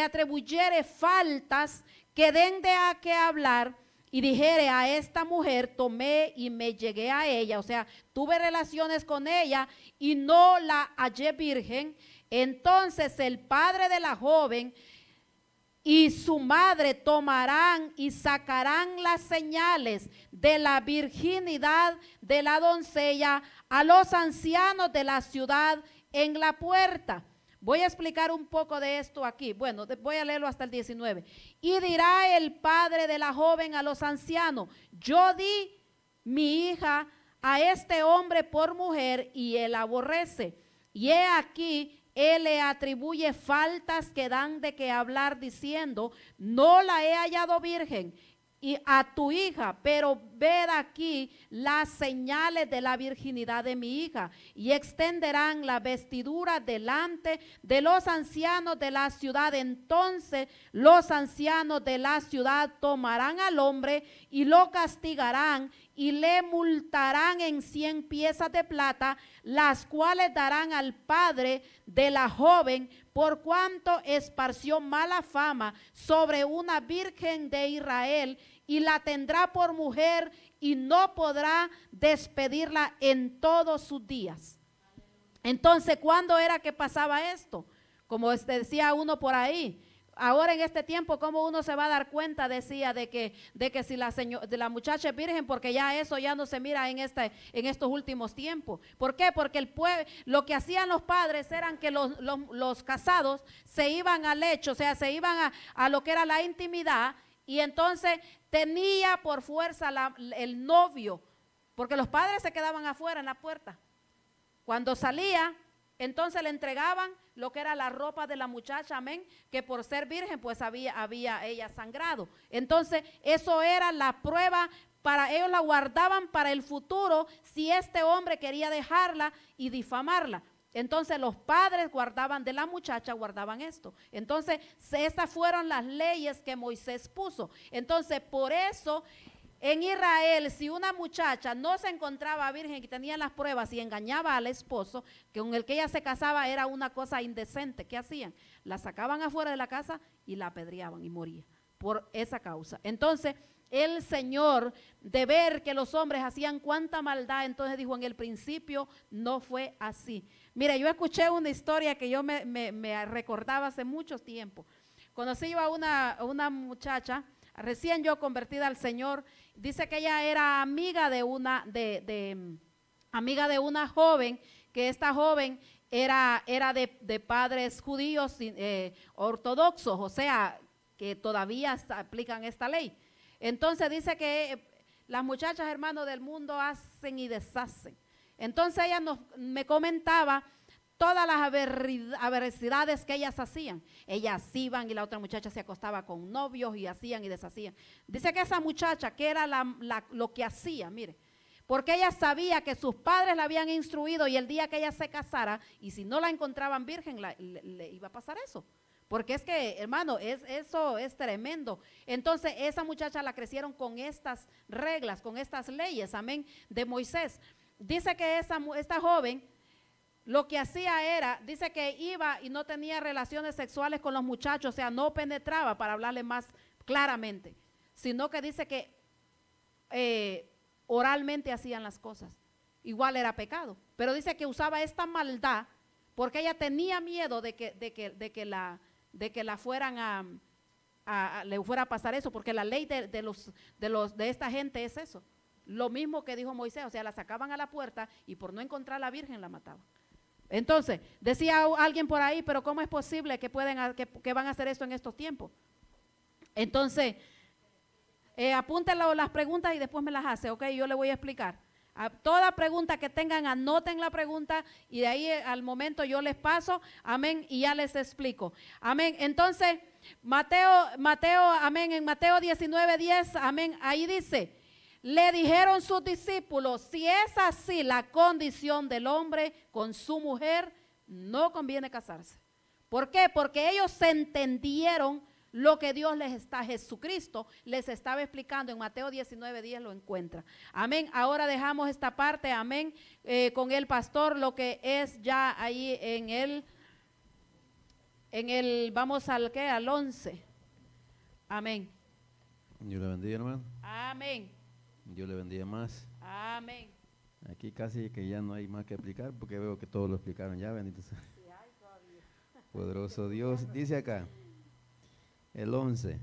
atribuyere faltas que den de a qué hablar, y dijere, a esta mujer tomé y me llegué a ella, o sea, tuve relaciones con ella y no la hallé virgen, entonces el padre de la joven y su madre tomarán y sacarán las señales de la virginidad de la doncella a los ancianos de la ciudad en la puerta. Voy a explicar un poco de esto aquí. Bueno, voy a leerlo hasta el 19. Y dirá el padre de la joven a los ancianos, yo di mi hija a este hombre por mujer y él aborrece. Y he aquí, él le atribuye faltas que dan de qué hablar diciendo, no la he hallado virgen y a tu hija, pero ved aquí las señales de la virginidad de mi hija, y extenderán la vestidura delante de los ancianos de la ciudad. Entonces los ancianos de la ciudad tomarán al hombre y lo castigarán y le multarán en 100 piezas de plata, las cuales darán al padre de la joven por cuanto esparció mala fama sobre una virgen de Israel, y la tendrá por mujer y no podrá despedirla en todos sus días. Entonces, ¿cuándo era que pasaba esto? Como decía uno por ahí, ahora en este tiempo, ¿cómo uno se va a dar cuenta? Decía de que si la muchacha es virgen, porque ya eso ya no se mira en estos últimos tiempos. ¿Por qué? Porque lo que hacían los padres eran que los casados se iban al lecho, o sea, se iban a lo que era la intimidad, y entonces tenía por fuerza el novio, porque los padres se quedaban afuera en la puerta. Cuando salía, entonces le entregaban lo que era la ropa de la muchacha, amén, que por ser virgen pues había ella sangrado. Entonces eso era la prueba, para ellos la guardaban para el futuro si este hombre quería dejarla y difamarla. Entonces los padres guardaban de la muchacha, guardaban esto. Entonces estas fueron las leyes que Moisés puso. Entonces por eso en Israel, si una muchacha no se encontraba virgen y tenía las pruebas y engañaba al esposo, que con el que ella se casaba era una cosa indecente, ¿qué hacían? La sacaban afuera de la casa y la apedreaban y moría por esa causa. Entonces el Señor, de ver que los hombres hacían cuánta maldad, entonces dijo, en el principio no fue así. Mira, yo escuché una historia que yo me recordaba hace mucho tiempo. Conocí yo a una muchacha, recién yo convertida al Señor, dice que ella era amiga de una, amiga de una joven, que esta joven era de padres judíos ortodoxos, o sea, que todavía aplican esta ley. Entonces dice que las muchachas, hermanos, del mundo hacen y deshacen. Entonces ella me comentaba todas las aberracidades que ellas hacían. Ellas iban y la otra muchacha se acostaba con novios y hacían y deshacían. Dice que esa muchacha, que era lo que hacía, mire, porque ella sabía que sus padres la habían instruido y el día que ella se casara, y si no la encontraban virgen, le iba a pasar eso. Porque es que, hermano, eso es tremendo. Entonces, esa muchacha la crecieron con estas reglas, con estas leyes, amén, de Moisés. Dice que esta joven lo que hacía era, dice que iba y no tenía relaciones sexuales con los muchachos, o sea, no penetraba, para hablarle más claramente, sino que dice que oralmente hacían las cosas. Igual era pecado, pero dice que usaba esta maldad porque ella tenía miedo de que la fueran le fuera a pasar eso, porque la ley de esta gente es eso. Lo mismo que dijo Moisés, o sea, la sacaban a la puerta y por no encontrar a la virgen la mataban. Entonces, decía alguien por ahí, pero ¿cómo es posible que van a hacer esto en estos tiempos? Entonces, apúntenlo las preguntas y después me las hace, ok, yo le voy a explicar. A toda pregunta que tengan, anoten la pregunta y de ahí al momento yo les paso, amén, y ya les explico. Amén. Entonces, Mateo, amén, en Mateo 19:10, amén, ahí dice, le dijeron sus discípulos, si es así la condición del hombre con su mujer, no conviene casarse. ¿Por qué? Porque ellos entendieron lo que Jesucristo les estaba explicando en Mateo 19:10, lo encuentra. Amén. Ahora dejamos esta parte, amén, con el pastor, lo que es ya ahí vamos al 11. Amén. Dios le bendiga, hermano. Amén. Dios le bendiga más. Amén. Aquí casi que ya no hay más que explicar porque veo que todos lo explicaron ya, bendito sea. Poderoso Dios. Dice acá, el 11.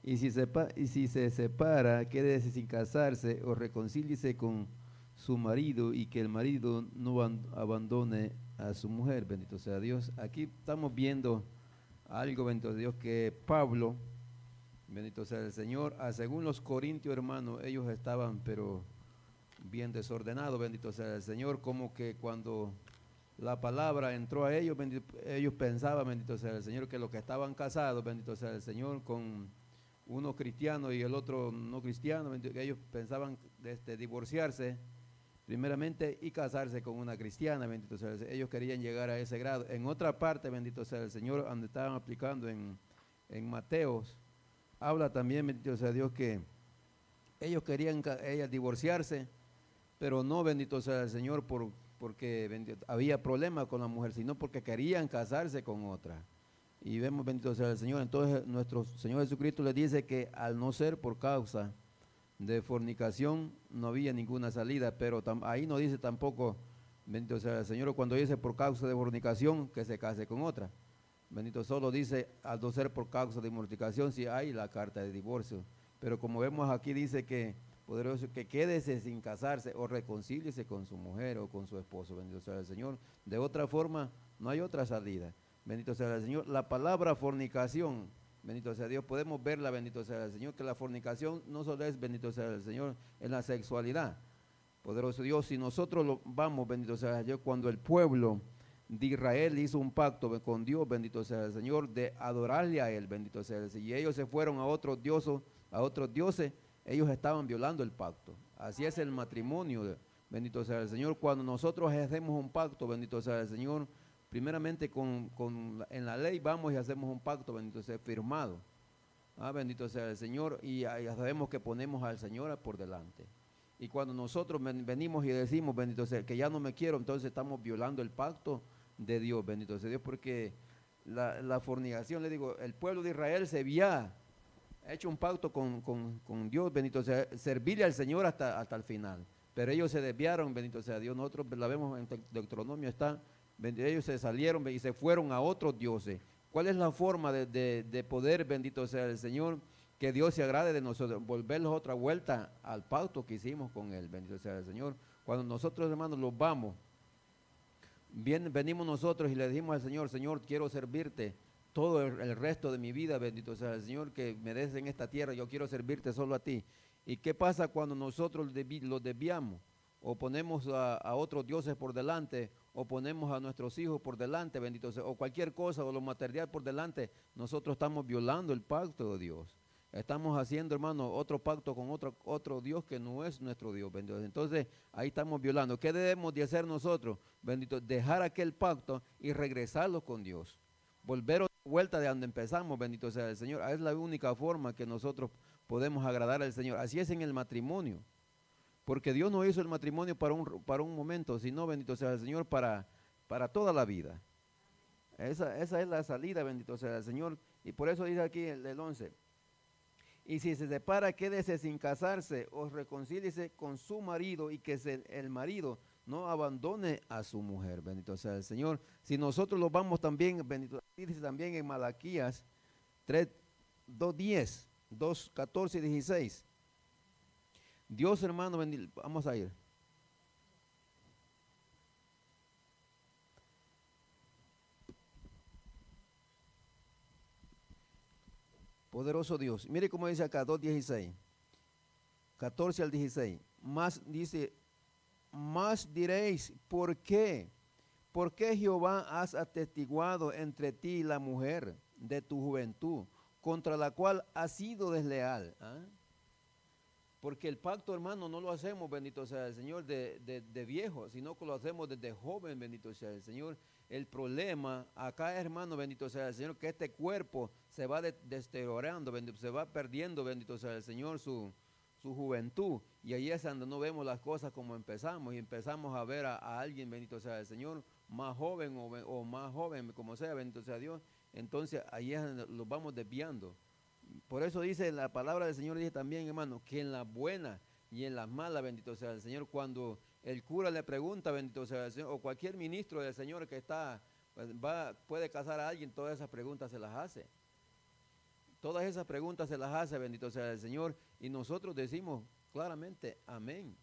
Y si se separa, quédese sin casarse o reconcíliese con su marido y que el marido no abandone a su mujer, bendito sea Dios. Aquí estamos viendo algo, bendito sea Dios, que Pablo, bendito sea el Señor, según los corintios, hermanos, ellos estaban pero bien desordenados, bendito sea el Señor, como que cuando la palabra entró a ellos, ellos pensaban, bendito sea el Señor, que los que estaban casados, bendito sea el Señor, con uno cristiano y el otro no cristiano, que ellos pensaban divorciarse primeramente y casarse con una cristiana, bendito sea el Señor. Ellos querían llegar a ese grado. En otra parte, bendito sea el Señor, donde estaban aplicando en Mateos, habla también, bendito sea Dios, que ellos querían divorciarse, pero no, bendito sea el Señor, porque había problemas con la mujer, sino porque querían casarse con otra. Y vemos, bendito sea el Señor, entonces nuestro Señor Jesucristo les dice que al no ser por causa de fornicación no había ninguna salida, pero ahí no dice tampoco, bendito sea el Señor, cuando dice por causa de fornicación que se case con otra. Bendito, solo dice al no ser por causa de mortificación si hay la carta de divorcio. Pero como vemos aquí dice que poderoso, que quédese sin casarse o reconcíliese con su mujer o con su esposo, bendito sea el Señor. De otra forma no hay otra salida. Bendito sea el Señor. La palabra fornicación, bendito sea Dios, podemos verla, bendito sea el Señor, que la fornicación no solo es, bendito sea el Señor, en la sexualidad. Poderoso Dios, si nosotros lo vamos, bendito sea Dios, cuando el pueblo de Israel hizo un pacto con Dios, bendito sea el Señor, de adorarle a Él, bendito sea el Señor, y ellos se fueron a otros dioses, ellos estaban violando el pacto. Así es el matrimonio, bendito sea el Señor. Cuando nosotros hacemos un pacto, bendito sea el Señor, primeramente en la ley vamos y hacemos un pacto, bendito sea, firmado. Bendito sea el Señor, y ya sabemos que ponemos al Señor por delante. Y cuando nosotros venimos y decimos, bendito sea, que ya no me quiero, entonces estamos violando el pacto de Dios, bendito sea Dios, porque la fornicación, le digo, el pueblo de Israel se había hecho un pacto con Dios, bendito sea, servirle al Señor hasta el final, pero ellos se desviaron, bendito sea Dios. Nosotros la vemos en Deuteronomio, ellos se salieron y se fueron a otros dioses. ¿Cuál es la forma de poder, bendito sea el Señor, que Dios se agrade de nosotros, volverlos otra vuelta al pacto que hicimos con Él, bendito sea el Señor. Cuando nosotros, hermanos, los vamos, venimos nosotros y le dijimos al Señor, Señor, quiero servirte todo el resto de mi vida, bendito sea el Señor, que me des en esta tierra, yo quiero servirte solo a ti. ¿Y qué pasa cuando nosotros los desviamos? O ponemos a otros dioses por delante, o ponemos a nuestros hijos por delante, bendito sea, o cualquier cosa, o lo material por delante, nosotros estamos violando el pacto de Dios. Estamos haciendo, hermano, otro pacto con otro Dios que no es nuestro Dios, bendito. Entonces, ahí estamos violando. ¿Qué debemos de hacer nosotros? Bendito, dejar aquel pacto y regresarlo con Dios. Volver otra vuelta de donde empezamos, bendito sea el Señor. Es la única forma que nosotros podemos agradar al Señor. Así es en el matrimonio. Porque Dios no hizo el matrimonio para un momento, sino, bendito sea el Señor, para toda la vida. Esa es la salida, bendito sea el Señor. Y por eso dice aquí el 11. Y si se separa, quédese sin casarse o reconcíliese con su marido y que el marido no abandone a su mujer, bendito sea el Señor. Si nosotros lo vamos también, bendito, dice también en Malaquías 2:10, 2:14 y 16. Dios, hermano, vamos a ir. Poderoso Dios. Mire cómo dice acá, 2:16, 14 al 16. Más dice, más diréis, ¿por qué? ¿Por qué Jehová has atestiguado entre ti y la mujer de tu juventud, contra la cual has sido desleal? ¿Ah? Porque el pacto, hermano, no lo hacemos, bendito sea el Señor, de viejo, sino que lo hacemos desde joven, bendito sea el Señor. El problema acá, hermano, bendito sea el Señor, que este cuerpo se va deteriorando, se va perdiendo, bendito sea el Señor, su juventud. Y ahí es donde no vemos las cosas como empezamos, y empezamos a ver a alguien, bendito sea el Señor, más joven o más joven, como sea, bendito sea Dios. Entonces ahí es donde los vamos desviando. Por eso dice la palabra del Señor, dice también, hermano, que en las buenas y en las malas, bendito sea el Señor, cuando el cura le pregunta, bendito sea el Señor, o cualquier ministro del Señor que está, pues, puede casar a alguien, todas esas preguntas se las hace. Todas esas preguntas se las hace, bendito sea el Señor, y nosotros decimos claramente, amén.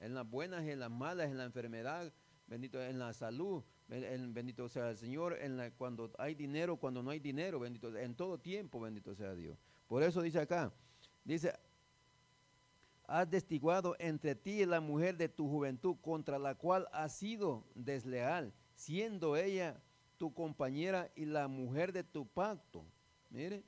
En las buenas y en las malas, en la enfermedad, bendito, en la salud, bendito sea el Señor, cuando hay dinero, cuando no hay dinero, bendito, en todo tiempo, bendito sea Dios. Por eso dice acá, dice, has testiguado entre ti y la mujer de tu juventud, contra la cual has sido desleal, siendo ella tu compañera y la mujer de tu pacto. Mire,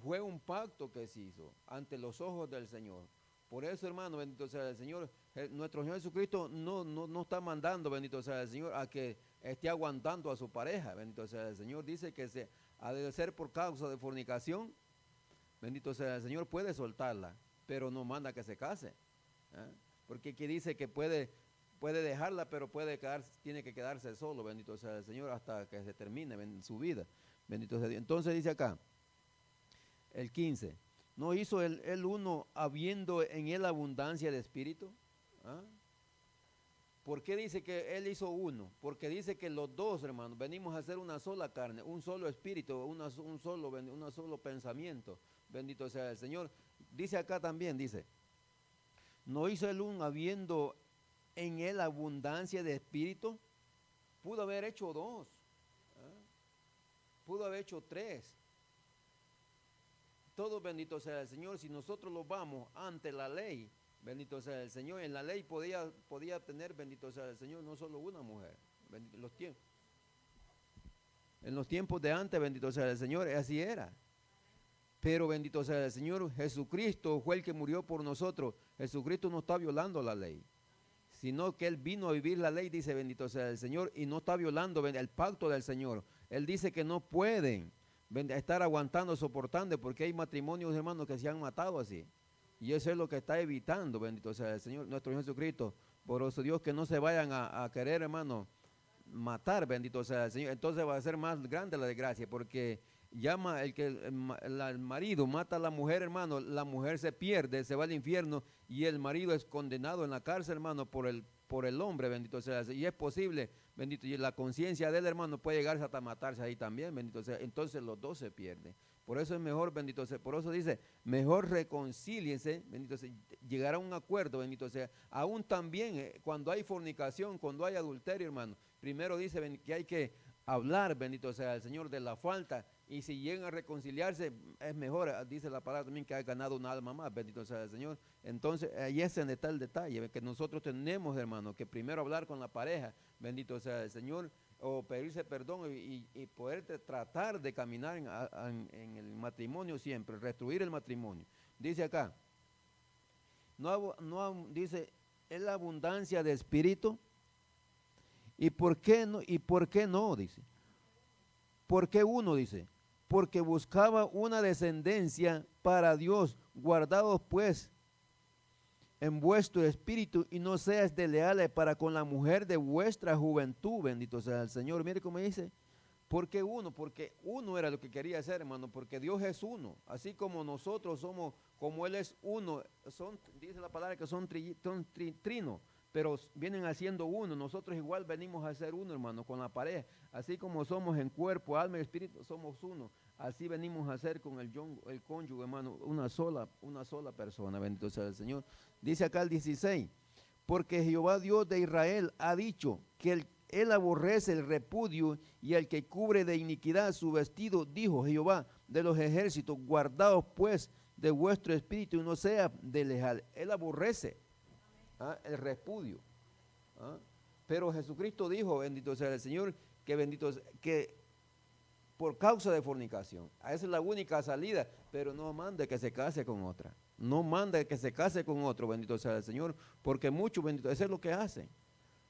fue un pacto que se hizo ante los ojos del Señor. Por eso, hermano, bendito sea el Señor, nuestro Señor Jesucristo no está mandando, bendito sea el Señor, a que esté aguantando a su pareja, bendito sea el Señor. Dice que ha de ser por causa de fornicación, bendito sea el Señor, puede soltarla, pero no manda que se case. Porque aquí dice que puede dejarla, pero tiene que quedarse solo, bendito sea el Señor, hasta que se termine su vida, bendito sea Dios. Entonces dice acá, el 15, ¿no hizo el uno habiendo en él abundancia de espíritu? ¿Por qué dice que él hizo uno? Porque dice que los dos, hermanos, venimos a ser una sola carne, un solo espíritu, un solo pensamiento. Bendito sea el Señor. Dice acá también, dice, ¿no hizo el uno habiendo en él abundancia de espíritu? Pudo haber hecho dos, pudo haber hecho tres. Todo, bendito sea el Señor. Si nosotros lo vamos ante la ley, bendito sea el Señor, en la ley podía tener, bendito sea el Señor, no solo una mujer. En los tiempos de antes, bendito sea el Señor, así era. Pero bendito sea el Señor, Jesucristo fue el que murió por nosotros. Jesucristo no está violando la ley, sino que Él vino a vivir la ley, dice, bendito sea el Señor, y no está violando el pacto del Señor. Él dice que no pueden estar aguantando, soportando, porque hay matrimonios, hermanos, que se han matado así. Y eso es lo que está evitando, bendito sea el Señor, nuestro Jesucristo. Por eso Dios, que no se vayan a querer, hermano, matar, bendito sea el Señor. Entonces va a ser más grande la desgracia, porque llama el marido mata a la mujer, hermano, la mujer se pierde, se va al infierno, y el marido es condenado en la cárcel, hermano, por el hombre, bendito sea el Señor. Y es posible, bendito, y la conciencia del hermano puede llegar hasta matarse ahí también, bendito sea, entonces los dos se pierden. Por eso es mejor, bendito sea, por eso dice, mejor reconcíliense, bendito sea, llegar a un acuerdo, bendito sea. Aún también cuando hay fornicación, cuando hay adulterio, hermano, primero dice que hay que hablar, bendito sea el Señor, de la falta, y si llegan a reconciliarse, es mejor, dice la palabra también, que ha ganado un alma más, bendito sea el Señor. Entonces, ahí es en el detalle, que nosotros tenemos, hermano, que primero hablar con la pareja, bendito sea el Señor, o pedirse perdón y poder tratar de caminar en el matrimonio siempre, restituir el matrimonio. Dice acá, dice, es la abundancia de espíritu. ¿Y por qué no? ¿Y por qué no? Dice. ¿Por qué uno? Dice. Porque buscaba una descendencia para Dios. Guardados pues en vuestro espíritu y no seas desleales para con la mujer de vuestra juventud. Bendito sea el Señor. Mire cómo dice. ¿Por qué uno? Porque uno era lo que quería hacer, hermano. Porque Dios es uno. Así como nosotros somos, como Él es uno. Dice la palabra que son trinos, pero vienen haciendo uno. Nosotros igual venimos a ser uno, hermano, con la pareja. Así como somos en cuerpo, alma y espíritu, somos uno. Así venimos a ser con el cónyuge, hermano, una sola persona. Bendito sea el Señor. Dice acá el 16, porque Jehová Dios de Israel ha dicho que Él aborrece el repudio y el que cubre de iniquidad su vestido, dijo Jehová de los ejércitos, guardaos pues de vuestro espíritu y no sea desleal. Él aborrece el repudio. Pero Jesucristo dijo, bendito sea el Señor, que por causa de fornicación, esa es la única salida, pero no manda que se case con otra. No manda que se case con otro, bendito sea el Señor, porque muchos, bendito, eso es lo que hacen.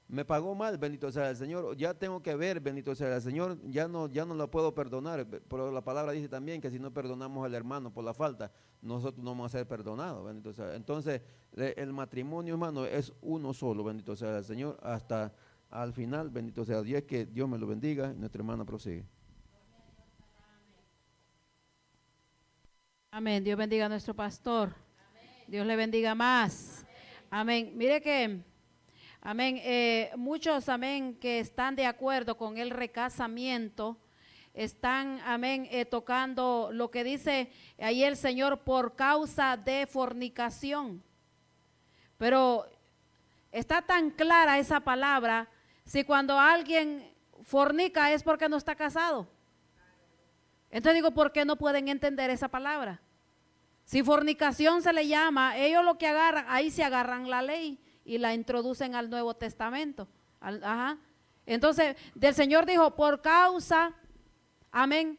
Me pagó mal, bendito sea el Señor, ya tengo que ver, bendito sea el Señor, ya no lo puedo perdonar, pero la palabra dice también que si no perdonamos al hermano por la falta, nosotros no vamos a ser perdonados, bendito sea. Entonces, el matrimonio, hermano, es uno solo, bendito sea el Señor, hasta al final, bendito sea Dios, que Dios me lo bendiga, y nuestra hermana prosigue. Amén. Dios bendiga a nuestro pastor. Amén. Dios le bendiga más. Amén. Mire que, amén, muchos, amén, que están de acuerdo con el recasamiento, están, amén, tocando lo que dice ahí el Señor por causa de fornicación. Pero está tan clara esa palabra, si cuando alguien fornica es porque no está casado. Entonces digo, ¿por qué no pueden entender esa palabra? Si fornicación se le llama, ellos lo que agarran, ahí se agarran la ley y la introducen al Nuevo Testamento. Entonces, del Señor dijo, por causa, amén,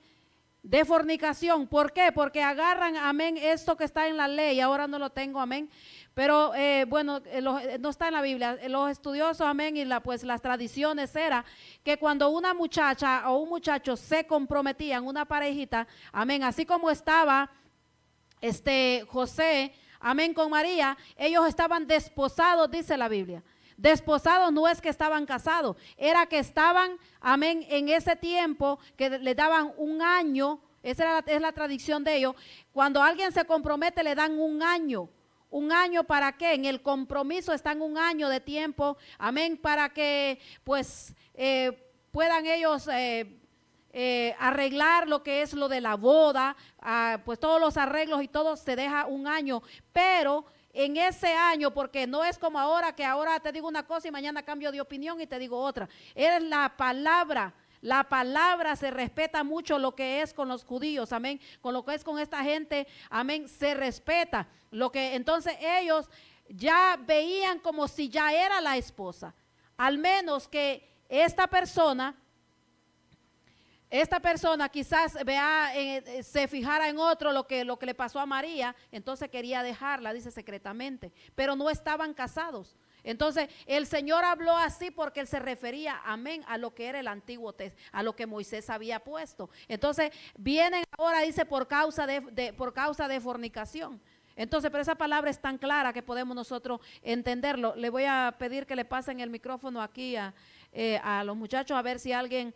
de fornicación. ¿Por qué? Porque agarran, amén, esto que está en la ley, ahora no lo tengo, amén. Pero bueno, no está en la Biblia. Los estudiosos, amén, y las tradiciones era que cuando una muchacha o un muchacho se comprometían, una parejita, amén, así como estaba José, amén, con María, ellos estaban desposados, dice la Biblia. Desposados no es que estaban casados, era que estaban, amén, en ese tiempo que le daban un año, esa es la tradición de ellos. Cuando alguien se compromete le dan un año. ¿Un año para qué? En el compromiso están un año de tiempo, amén, para que pues puedan ellos arreglar lo que es lo de la boda, pues todos los arreglos y todo se deja un año, pero en ese año, porque no es como ahora, que ahora te digo una cosa y mañana cambio de opinión y te digo otra, es la palabra. La palabra se respeta mucho, lo que es con los judíos, amén, con lo que es con esta gente, amén, se respeta. Lo que entonces ellos ya veían como si ya era la esposa, al menos que esta persona quizás se fijara en otro, lo que le pasó a María, entonces quería dejarla, dice secretamente, pero no estaban casados. Entonces el Señor habló así porque Él se refería, amén, a lo que era el Antiguo Testamento, a lo que Moisés había puesto. Entonces vienen ahora, dice, por causa de fornicación. Entonces, pero esa palabra es tan clara que podemos nosotros entenderlo. Le voy a pedir que le pasen el micrófono aquí a los muchachos, a ver si alguien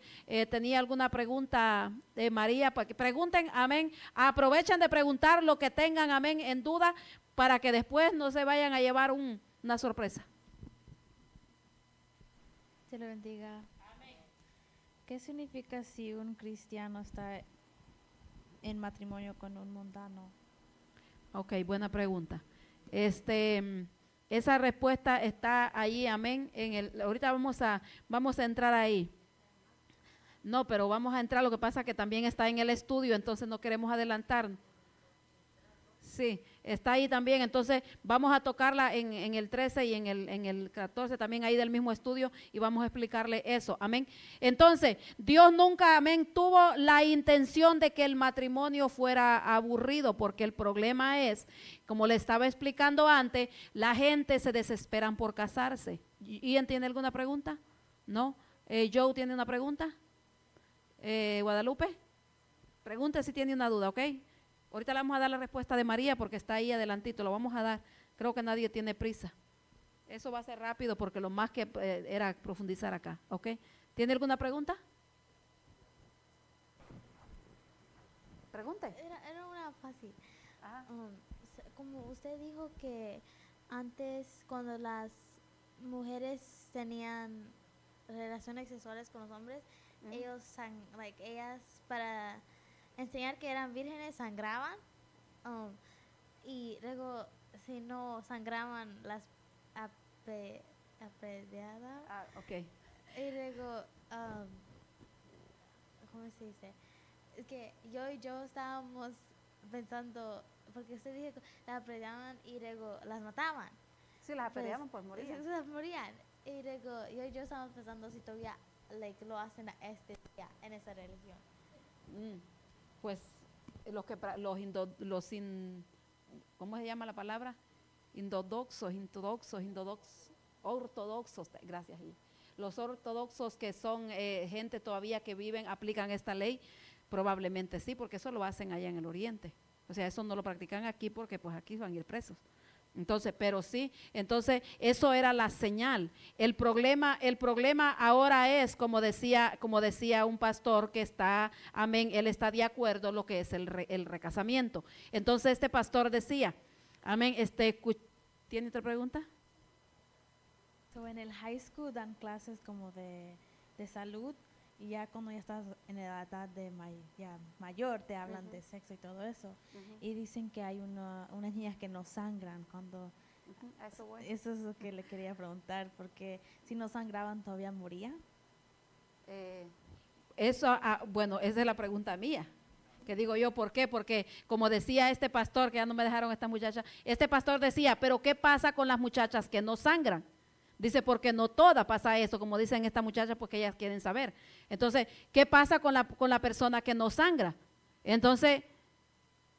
tenía alguna pregunta de María, para que pregunten, amén. Aprovechen de preguntar lo que tengan, amén, en duda, para que después no se vayan a llevar una sorpresa. Dios le bendiga. ¿Qué significa si un cristiano está en matrimonio con un mundano? Ok, buena pregunta. Esa respuesta está ahí, amén. Ahorita vamos a entrar ahí. No, pero vamos a entrar, lo que pasa que también está en el estudio, entonces no queremos adelantar. Sí, está ahí también, entonces vamos a tocarla en el 13 y en el 14 también ahí del mismo estudio y vamos a explicarle eso, amén. Entonces, Dios nunca, amén, tuvo la intención de que el matrimonio fuera aburrido, porque el problema es, como le estaba explicando antes, la gente se desesperan por casarse. ¿Ian tiene alguna pregunta? ¿No? ¿Joe tiene una pregunta? ¿Guadalupe? Pregunte si tiene una duda, ¿ok? Ahorita le vamos a dar la respuesta de María porque está ahí adelantito, lo vamos a dar. Creo que nadie tiene prisa. Eso va a ser rápido porque lo más que era profundizar acá, ¿ok? ¿Tiene alguna pregunta? Pregunte. Era una fácil. Ajá. Como usted dijo que antes cuando las mujeres tenían relaciones sexuales con los hombres, ellas para enseñar que eran vírgenes sangraban, y luego si no sangraban las apedreadas, Ok. y luego ¿cómo se dice? Es que yo y yo estábamos pensando, porque usted dijo que las apedreaban y luego las mataban. Sí, las apedreaban, Pues, pues morían. Las morían. Y luego yo y yo estábamos pensando si todavía lo hacen a este día en esa religión. Pues ¿cómo se llama la palabra? Ortodoxos, gracias. Los ortodoxos que son gente todavía que viven, aplican esta ley, probablemente sí, porque eso lo hacen allá en el oriente. O sea, eso no lo practican aquí porque pues aquí van a ir presos. Entonces, pero sí, entonces eso era la señal. El problema ahora es, como decía un pastor que está, amén, él está de acuerdo lo que es el recasamiento. Entonces este pastor decía, amén, ¿tiene otra pregunta? So, en el high school dan clases como de salud, y ya cuando ya estás en la edad de ya mayor te hablan de sexo y todo eso. Y dicen que hay unas niñas que no sangran cuando... Eso es lo que le quería preguntar, porque si no sangraban todavía morían. Bueno, esa es la pregunta mía. Que digo yo, ¿por qué? Porque como decía este pastor, que ya no me dejaron esta muchacha, este pastor decía, pero ¿qué pasa con las muchachas que no sangran? Dice, porque no toda pasa eso, como dicen esta muchacha, porque ellas quieren saber. Entonces, ¿qué pasa con la persona que no sangra? Entonces,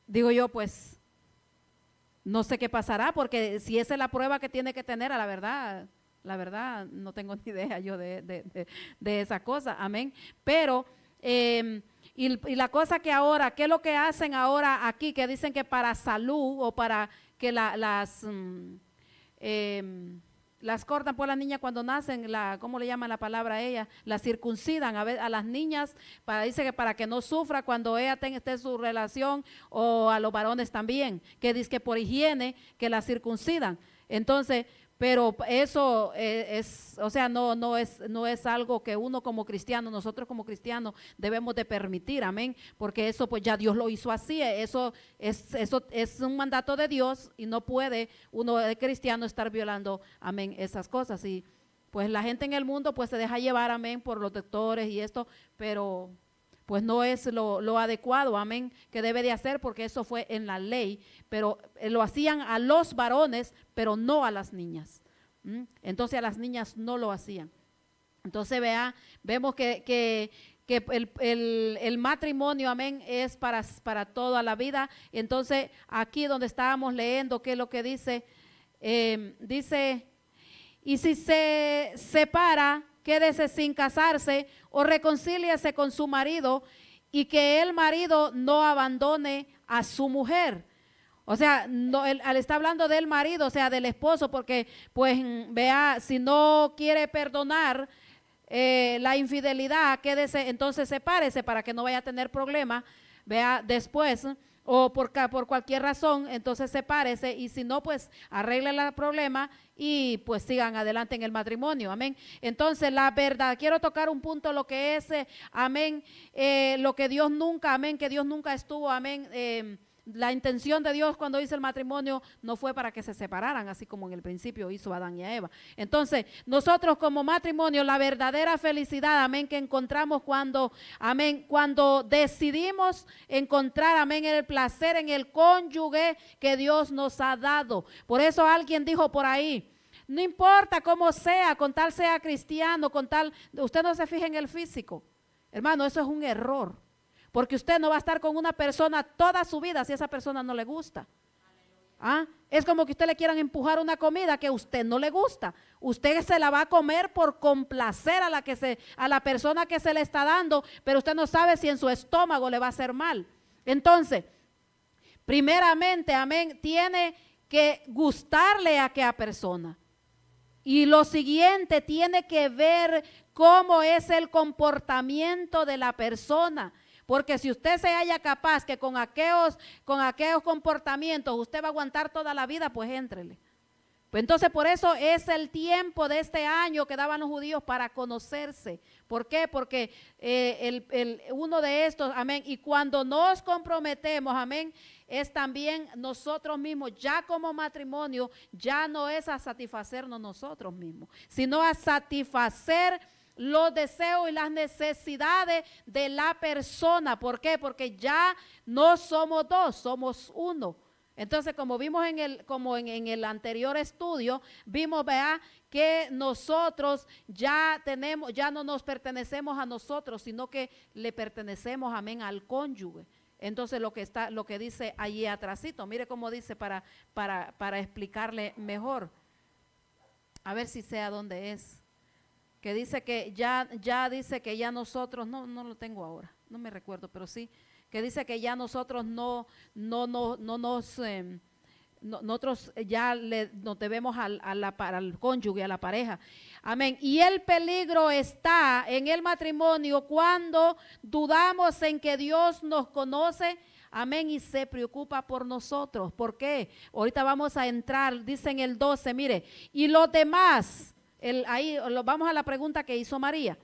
digo yo, pues, no sé qué pasará, porque si esa es la prueba que tiene que tener, la verdad, no tengo ni idea yo de esa cosa, amén. Pero, y la cosa que ahora, ¿qué es lo que hacen ahora aquí? Que dicen que para salud o para que las cortan por las niñas cuando nacen, ¿cómo le llaman la palabra a ella? Las circuncidan a las niñas, dice que para que no sufra cuando ella esté en su relación, o a los varones también, que dice que por higiene que las circuncidan. Entonces, pero eso o sea, no es algo que uno como cristiano, nosotros como cristianos debemos de permitir, amén, porque eso pues ya Dios lo hizo así, eso es un mandato de Dios y no puede uno de cristiano estar violando, amén, esas cosas. Y pues la gente en el mundo pues se deja llevar, amén, por los doctores y esto, pero pues no es lo adecuado, amén, que debe de hacer, porque eso fue en la ley, pero lo hacían a los varones, pero no a las niñas. Entonces a las niñas no lo hacían. Entonces vemos que el matrimonio, amén, es para toda la vida. Entonces aquí donde estábamos leyendo, ¿qué es lo que dice? Dice, y si se separa, quédese sin casarse o reconcíliese con su marido, y que el marido no abandone a su mujer. O sea, él está hablando del marido, o sea, del esposo, porque pues vea, si no quiere perdonar la infidelidad, quédese, entonces sepárese para que no vaya a tener problemas, vea, después, o por cualquier razón, entonces sepárese, y si no, pues arregle el problema y pues sigan adelante en el matrimonio, amén. Entonces la verdad, quiero tocar un punto, lo que es, amén, lo que Dios nunca, amén, que Dios nunca estuvo, amén, la intención de Dios cuando hizo el matrimonio no fue para que se separaran, así como en el principio hizo Adán y a Eva. Entonces, nosotros como matrimonio, la verdadera felicidad, amén, que encontramos cuando, amén, cuando decidimos encontrar, amén, el placer en el cónyuge que Dios nos ha dado. Por eso alguien dijo por ahí, no importa cómo sea, con tal sea cristiano, con tal, usted no se fije en el físico. Hermano, eso es un error. Porque usted no va a estar con una persona toda su vida si esa persona no le gusta. ¿Ah? Es como que usted le quieran empujar una comida que a usted no le gusta. Usted se la va a comer por complacer a la persona que se le está dando, pero usted no sabe si en su estómago le va a hacer mal. Entonces, primeramente, amén, tiene que gustarle a aquella persona. Y lo siguiente, tiene que ver cómo es el comportamiento de la persona. Porque si usted se halla capaz que con aquellos comportamientos usted va a aguantar toda la vida, pues éntrele. Pues entonces por eso es el tiempo de este año que daban los judíos para conocerse. ¿Por qué? Porque uno de estos, amén, y cuando nos comprometemos, amén, es también nosotros mismos, ya como matrimonio, ya no es a satisfacernos nosotros mismos, sino a satisfacer los deseos y las necesidades de la persona. ¿Por qué? Porque ya no somos dos, somos uno. Entonces, como vimos en el anterior estudio, vimos, vea, que nosotros ya no nos pertenecemos a nosotros, sino que le pertenecemos, amén, al cónyuge. Entonces, lo que dice allí atrásito, mire cómo dice para explicarle mejor. A ver si sé a dónde es. Que dice que ya dice que ya nosotros, no lo tengo ahora, no me recuerdo, pero sí, que dice que ya nosotros nosotros ya nos debemos al cónyuge, a la pareja. Amén. Y el peligro está en el matrimonio cuando dudamos en que Dios nos conoce, amén, y se preocupa por nosotros. ¿Por qué? Ahorita vamos a entrar, dice en el 12, mire, y los demás. Ahí vamos a la pregunta que hizo María.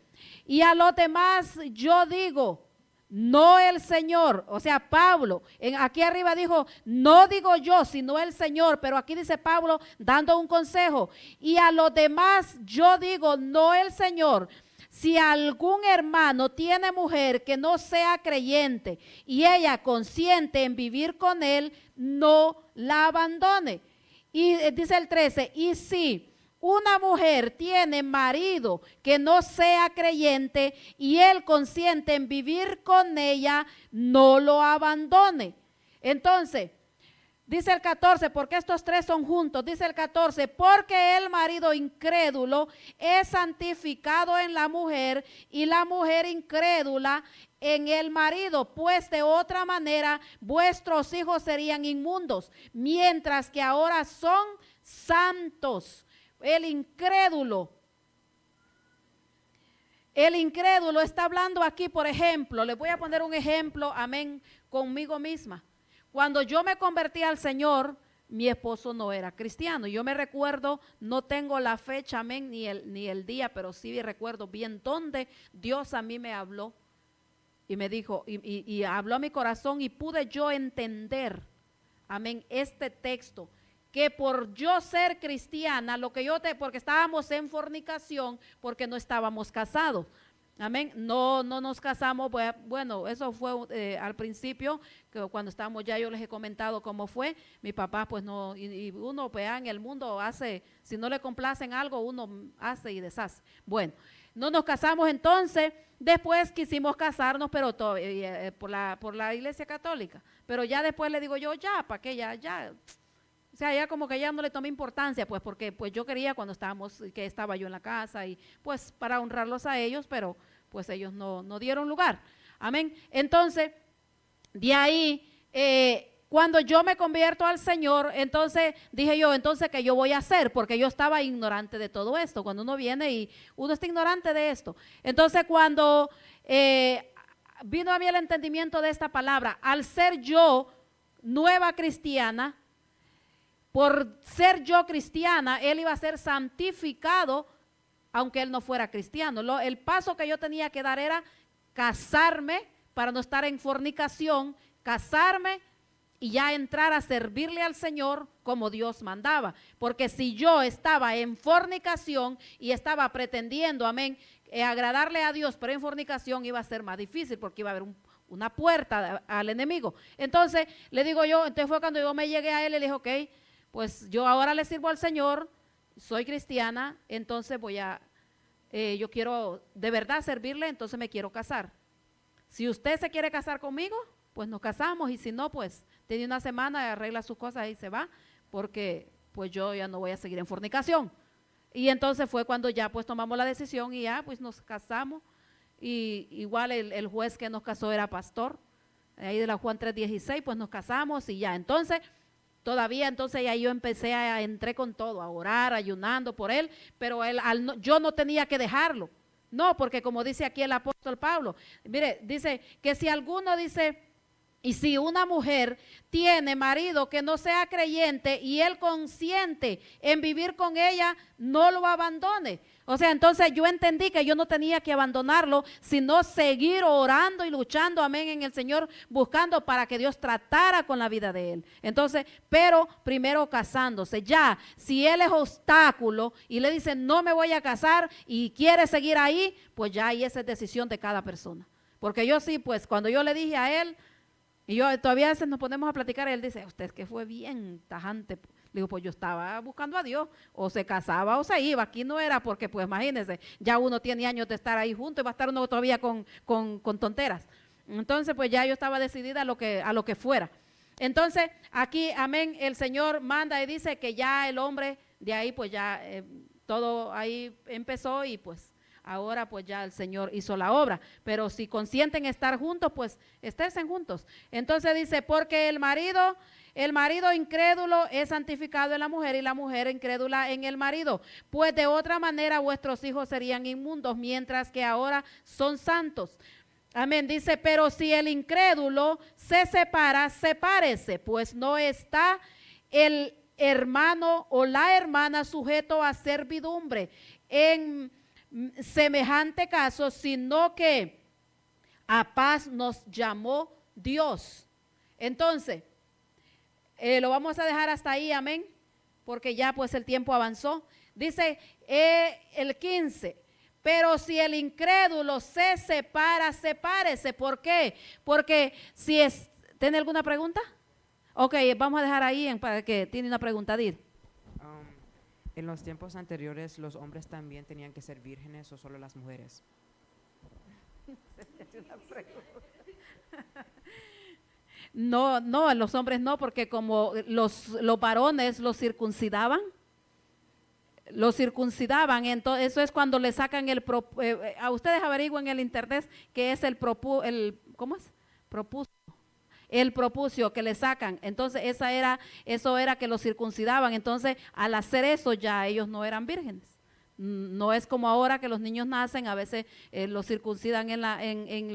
Y a los demás yo digo, no el Señor, o sea, Pablo, aquí arriba dijo, no digo yo, sino el Señor, pero aquí dice Pablo dando un consejo. Y a los demás yo digo, no el Señor. Si algún hermano tiene mujer que no sea creyente y ella consiente en vivir con él, no la abandone. Y dice el 13, y si una mujer tiene marido que no sea creyente y él consiente en vivir con ella, no lo abandone. Entonces, dice el 14, porque estos tres son juntos, dice el 14, porque el marido incrédulo es santificado en la mujer y la mujer incrédula en el marido, pues de otra manera vuestros hijos serían inmundos, mientras que ahora son santos. El incrédulo está hablando aquí, por ejemplo, les voy a poner un ejemplo, amén, conmigo misma. Cuando yo me convertí al Señor, mi esposo no era cristiano. Yo me recuerdo, no tengo la fecha, amén, ni el día, pero sí recuerdo bien dónde Dios a mí me habló y me dijo, y habló a mi corazón y pude yo entender, amén, este texto. Que por yo ser cristiana, porque estábamos en fornicación, porque no estábamos casados. Amén. No nos casamos, bueno, eso fue al principio, que cuando estábamos ya, yo les he comentado cómo fue. Mi papá, pues no, y uno, en el mundo hace, si no le complacen algo, uno hace y deshace. Bueno, no nos casamos entonces, después quisimos casarnos, pero por la iglesia católica. Pero ya después le digo yo, ya, ¿para qué? Ya. O sea, ya como que ya no le tomé importancia, pues porque pues yo quería cuando que estaba yo en la casa y pues para honrarlos a ellos, pero pues ellos no dieron lugar. Amén. Entonces, de ahí, cuando yo me convierto al Señor, entonces dije yo, entonces, ¿qué yo voy a hacer? Porque yo estaba ignorante de todo esto. Cuando uno viene y uno está ignorante de esto. Entonces, cuando vino a mí el entendimiento de esta palabra. Al ser yo nueva cristiana, por ser yo cristiana, él iba a ser santificado, aunque él no fuera cristiano. El paso que yo tenía que dar era casarme para no estar en fornicación, casarme y ya entrar a servirle al Señor como Dios mandaba. Porque si yo estaba en fornicación y estaba pretendiendo, amén, agradarle a Dios, pero en fornicación iba a ser más difícil porque iba a haber una puerta al enemigo. Entonces, le digo yo, entonces fue cuando yo me llegué a él y le dije, ok, pues yo ahora le sirvo al Señor, soy cristiana, entonces yo quiero de verdad servirle, entonces me quiero casar. Si usted se quiere casar conmigo, pues nos casamos, y si no, pues tiene una semana, arregla sus cosas y se va, porque pues yo ya no voy a seguir en fornicación. Y entonces fue cuando ya pues tomamos la decisión y ya pues nos casamos, y igual el juez que nos casó era pastor, ahí de la Juan 3:16, pues nos casamos y ya. Entonces, todavía entonces ya yo entré con todo, a orar, ayunando por él, pero yo no tenía que dejarlo. No, porque como dice aquí el apóstol Pablo, mire, dice que si alguno dice, y si una mujer tiene marido que no sea creyente y él consiente en vivir con ella, no lo abandone. O sea, entonces yo entendí que yo no tenía que abandonarlo, sino seguir orando y luchando, amén, en el Señor, buscando para que Dios tratara con la vida de él. Entonces, pero primero casándose. Ya, si él es obstáculo y le dice no me voy a casar y quiere seguir ahí, pues ya ahí esa es decisión de cada persona. Porque yo sí, pues cuando yo le dije a él, y yo todavía a veces nos ponemos a platicar, y él dice, usted es que fue bien tajante. Le digo, pues yo estaba buscando a Dios, o se casaba o se iba, aquí no era porque, pues imagínense, ya uno tiene años de estar ahí junto y va a estar uno todavía con tonteras. Entonces, pues ya yo estaba decidida a lo que fuera. Entonces, aquí, amén, el Señor manda y dice que ya el hombre, de ahí pues ya todo ahí empezó y pues ahora pues ya el Señor hizo la obra, pero si consienten estar juntos, pues estén juntos. Entonces dice, porque el marido incrédulo es santificado en la mujer y la mujer incrédula en el marido, pues de otra manera vuestros hijos serían inmundos, mientras que ahora son santos. Amén, dice, pero si el incrédulo se separa, sepárese, pues no está el hermano o la hermana sujeto a servidumbre en semejante caso, sino que a paz nos llamó Dios. Entonces, lo vamos a dejar hasta ahí, amén, porque ya pues el tiempo avanzó. Dice el 15, pero si el incrédulo se separa, sepárese. ¿Por qué? Porque si ¿tiene alguna pregunta? Ok, vamos a dejar ahí para que tiene una pregunta, Dir. En los tiempos anteriores, ¿los hombres también tenían que ser vírgenes o solo las mujeres? No, los hombres no, porque como los varones los circuncidaban, entonces eso es cuando le sacan a ustedes averigüen en el internet qué es ¿cómo es? El propucio que le sacan. Entonces eso era que los circuncidaban. Entonces al hacer eso ya ellos no eran vírgenes. No es como ahora que los niños nacen, a veces los circuncidan en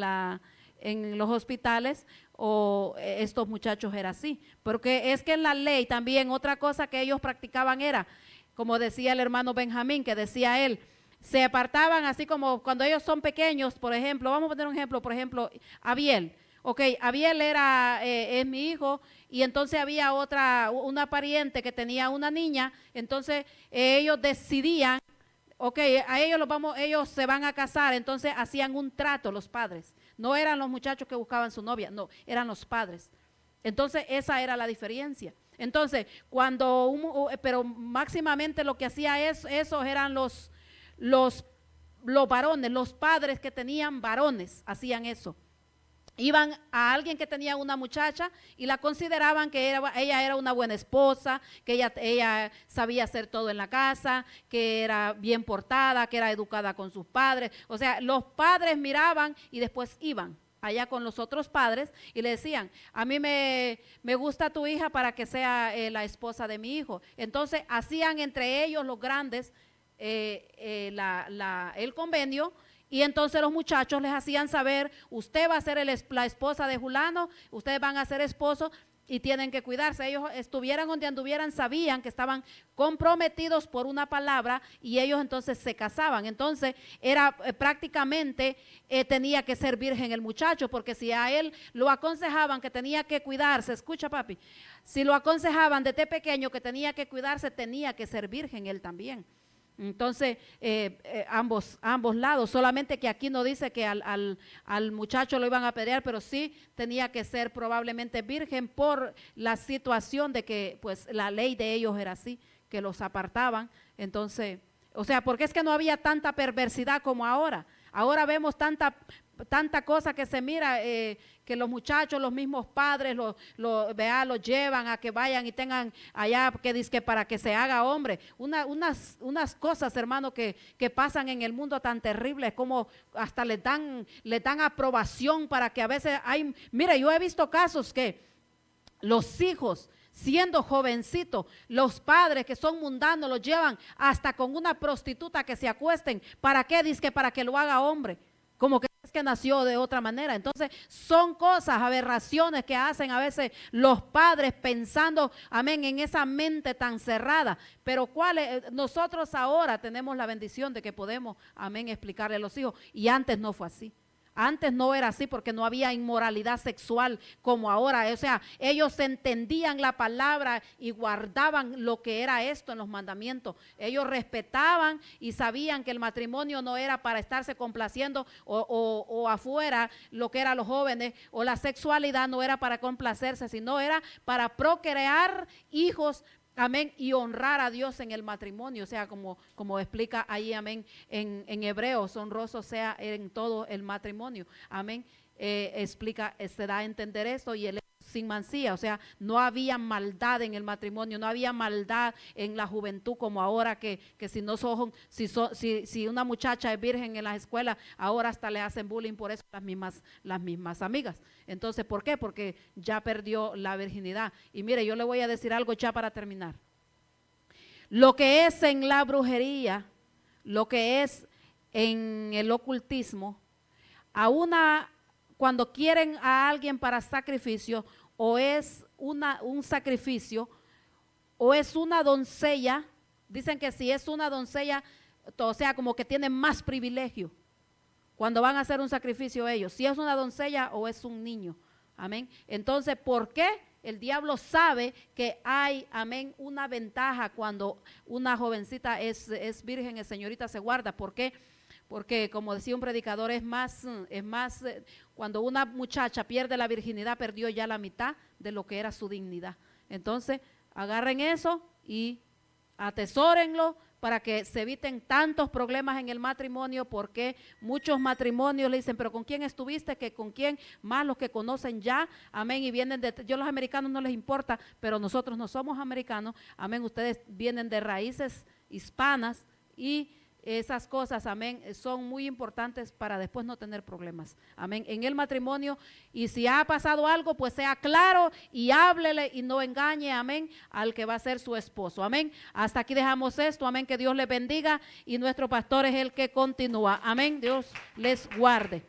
los hospitales, o estos muchachos era así. Porque es que en la ley también otra cosa que ellos practicaban era, como decía el hermano Benjamín, que decía él, se apartaban así como cuando ellos son pequeños, por ejemplo, vamos a poner un ejemplo, por ejemplo, Abiel. Ok, Abiel es mi hijo, y entonces había una pariente que tenía una niña, entonces ellos decidían, ok, ellos se van a casar, entonces hacían un trato los padres. No eran los muchachos que buscaban su novia, no, eran los padres. Entonces esa era la diferencia. Entonces, pero máximamente lo que hacía esos eran los varones, los padres que tenían varones, hacían eso. Iban a alguien que tenía una muchacha y la consideraban que ella era una buena esposa, que ella sabía hacer todo en la casa, que era bien portada, que era educada con sus padres. O sea, los padres miraban y después iban allá con los otros padres y le decían, a mí me gusta tu hija para que sea la esposa de mi hijo. Entonces hacían entre ellos los grandes el convenio, Y entonces los muchachos les hacían saber, usted va a ser la esposa de fulano, ustedes van a ser esposos y tienen que cuidarse. Ellos estuvieran donde anduvieran, sabían que estaban comprometidos por una palabra y ellos entonces se casaban. Entonces era prácticamente tenía que ser virgen el muchacho, porque si a él lo aconsejaban que tenía que cuidarse, escucha papi, si lo aconsejaban desde pequeño que tenía que cuidarse, tenía que ser virgen él también. Entonces, ambos lados, solamente que aquí no dice que al muchacho lo iban a apedrear, pero sí tenía que ser probablemente virgen por la situación de que pues la ley de ellos era así, que los apartaban. Entonces, o sea, porque es que no había tanta perversidad como ahora. Ahora vemos tanta cosa que se mira, que los muchachos, los mismos padres los llevan a que vayan y tengan allá, que dizque para que se haga hombre. Unas cosas, hermano, que pasan en el mundo tan terribles, como hasta le dan aprobación para que a veces hay, mire, yo he visto casos que los hijos, siendo jovencitos, los padres que son mundanos los llevan hasta con una prostituta que se acuesten. ¿Para qué? Dizque para que lo haga hombre. Como que es que nació de otra manera. Entonces son cosas, aberraciones que hacen a veces los padres pensando, amén, en esa mente tan cerrada. Pero nosotros ahora tenemos la bendición de que podemos, amén, explicarle a los hijos. Y antes no fue así. Antes no era así porque no había inmoralidad sexual como ahora. O sea, ellos entendían la palabra y guardaban lo que era esto en los mandamientos. Ellos respetaban y sabían que el matrimonio no era para estarse complaciendo o afuera lo que eran los jóvenes, o la sexualidad no era para complacerse, sino era para procrear hijos. Amén, y honrar a Dios en el matrimonio, o sea, como explica ahí, amén, en Hebreos, honroso sea en todo el matrimonio, amén, explica, se da a entender esto, y él sin mancilla, o sea, no había maldad en el matrimonio, no había maldad en la juventud como ahora que si una muchacha es virgen en las escuelas, ahora hasta le hacen bullying por eso las mismas amigas. Entonces, ¿por qué? Porque ya perdió la virginidad. Y mire, yo le voy a decir algo ya para terminar. Lo que es en la brujería, lo que es en el ocultismo, cuando quieren a alguien para sacrificio, o es un sacrificio, o es una doncella, dicen que si es una doncella, o sea, como que tienen más privilegio cuando van a hacer un sacrificio ellos, si es una doncella o es un niño, amén. Entonces, ¿por qué? El diablo sabe que hay, amén, una ventaja cuando una jovencita es virgen, es señorita, se guarda. ¿Por qué? Porque, como decía un predicador, es más, cuando una muchacha pierde la virginidad, perdió ya la mitad de lo que era su dignidad. Entonces, agarren eso y atesórenlo para que se eviten tantos problemas en el matrimonio, porque muchos matrimonios le dicen, pero ¿con quién estuviste? Que con quién, más los que conocen ya, amén, y vienen yo los americanos no les importa, pero nosotros no somos americanos, amén, ustedes vienen de raíces hispanas y esas cosas, amén, son muy importantes para después no tener problemas, amén, en el matrimonio. Y si ha pasado algo, pues sea claro y háblele y no engañe, amén, al que va a ser su esposo, amén. Hasta aquí dejamos esto, amén, que Dios les bendiga, y nuestro pastor es el que continúa, amén. Dios les guarde.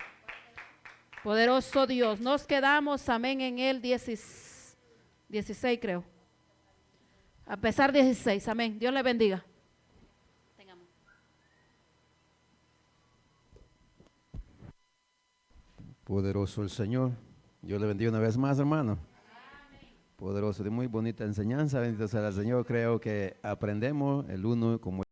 Poderoso Dios, nos quedamos, amén, en el 16 creo, a pesar 16, amén. Dios les bendiga. Poderoso el Señor. Dios le bendiga una vez más, hermano. Poderoso, de muy bonita enseñanza. Bendito sea el Señor. Creo que aprendemos el uno como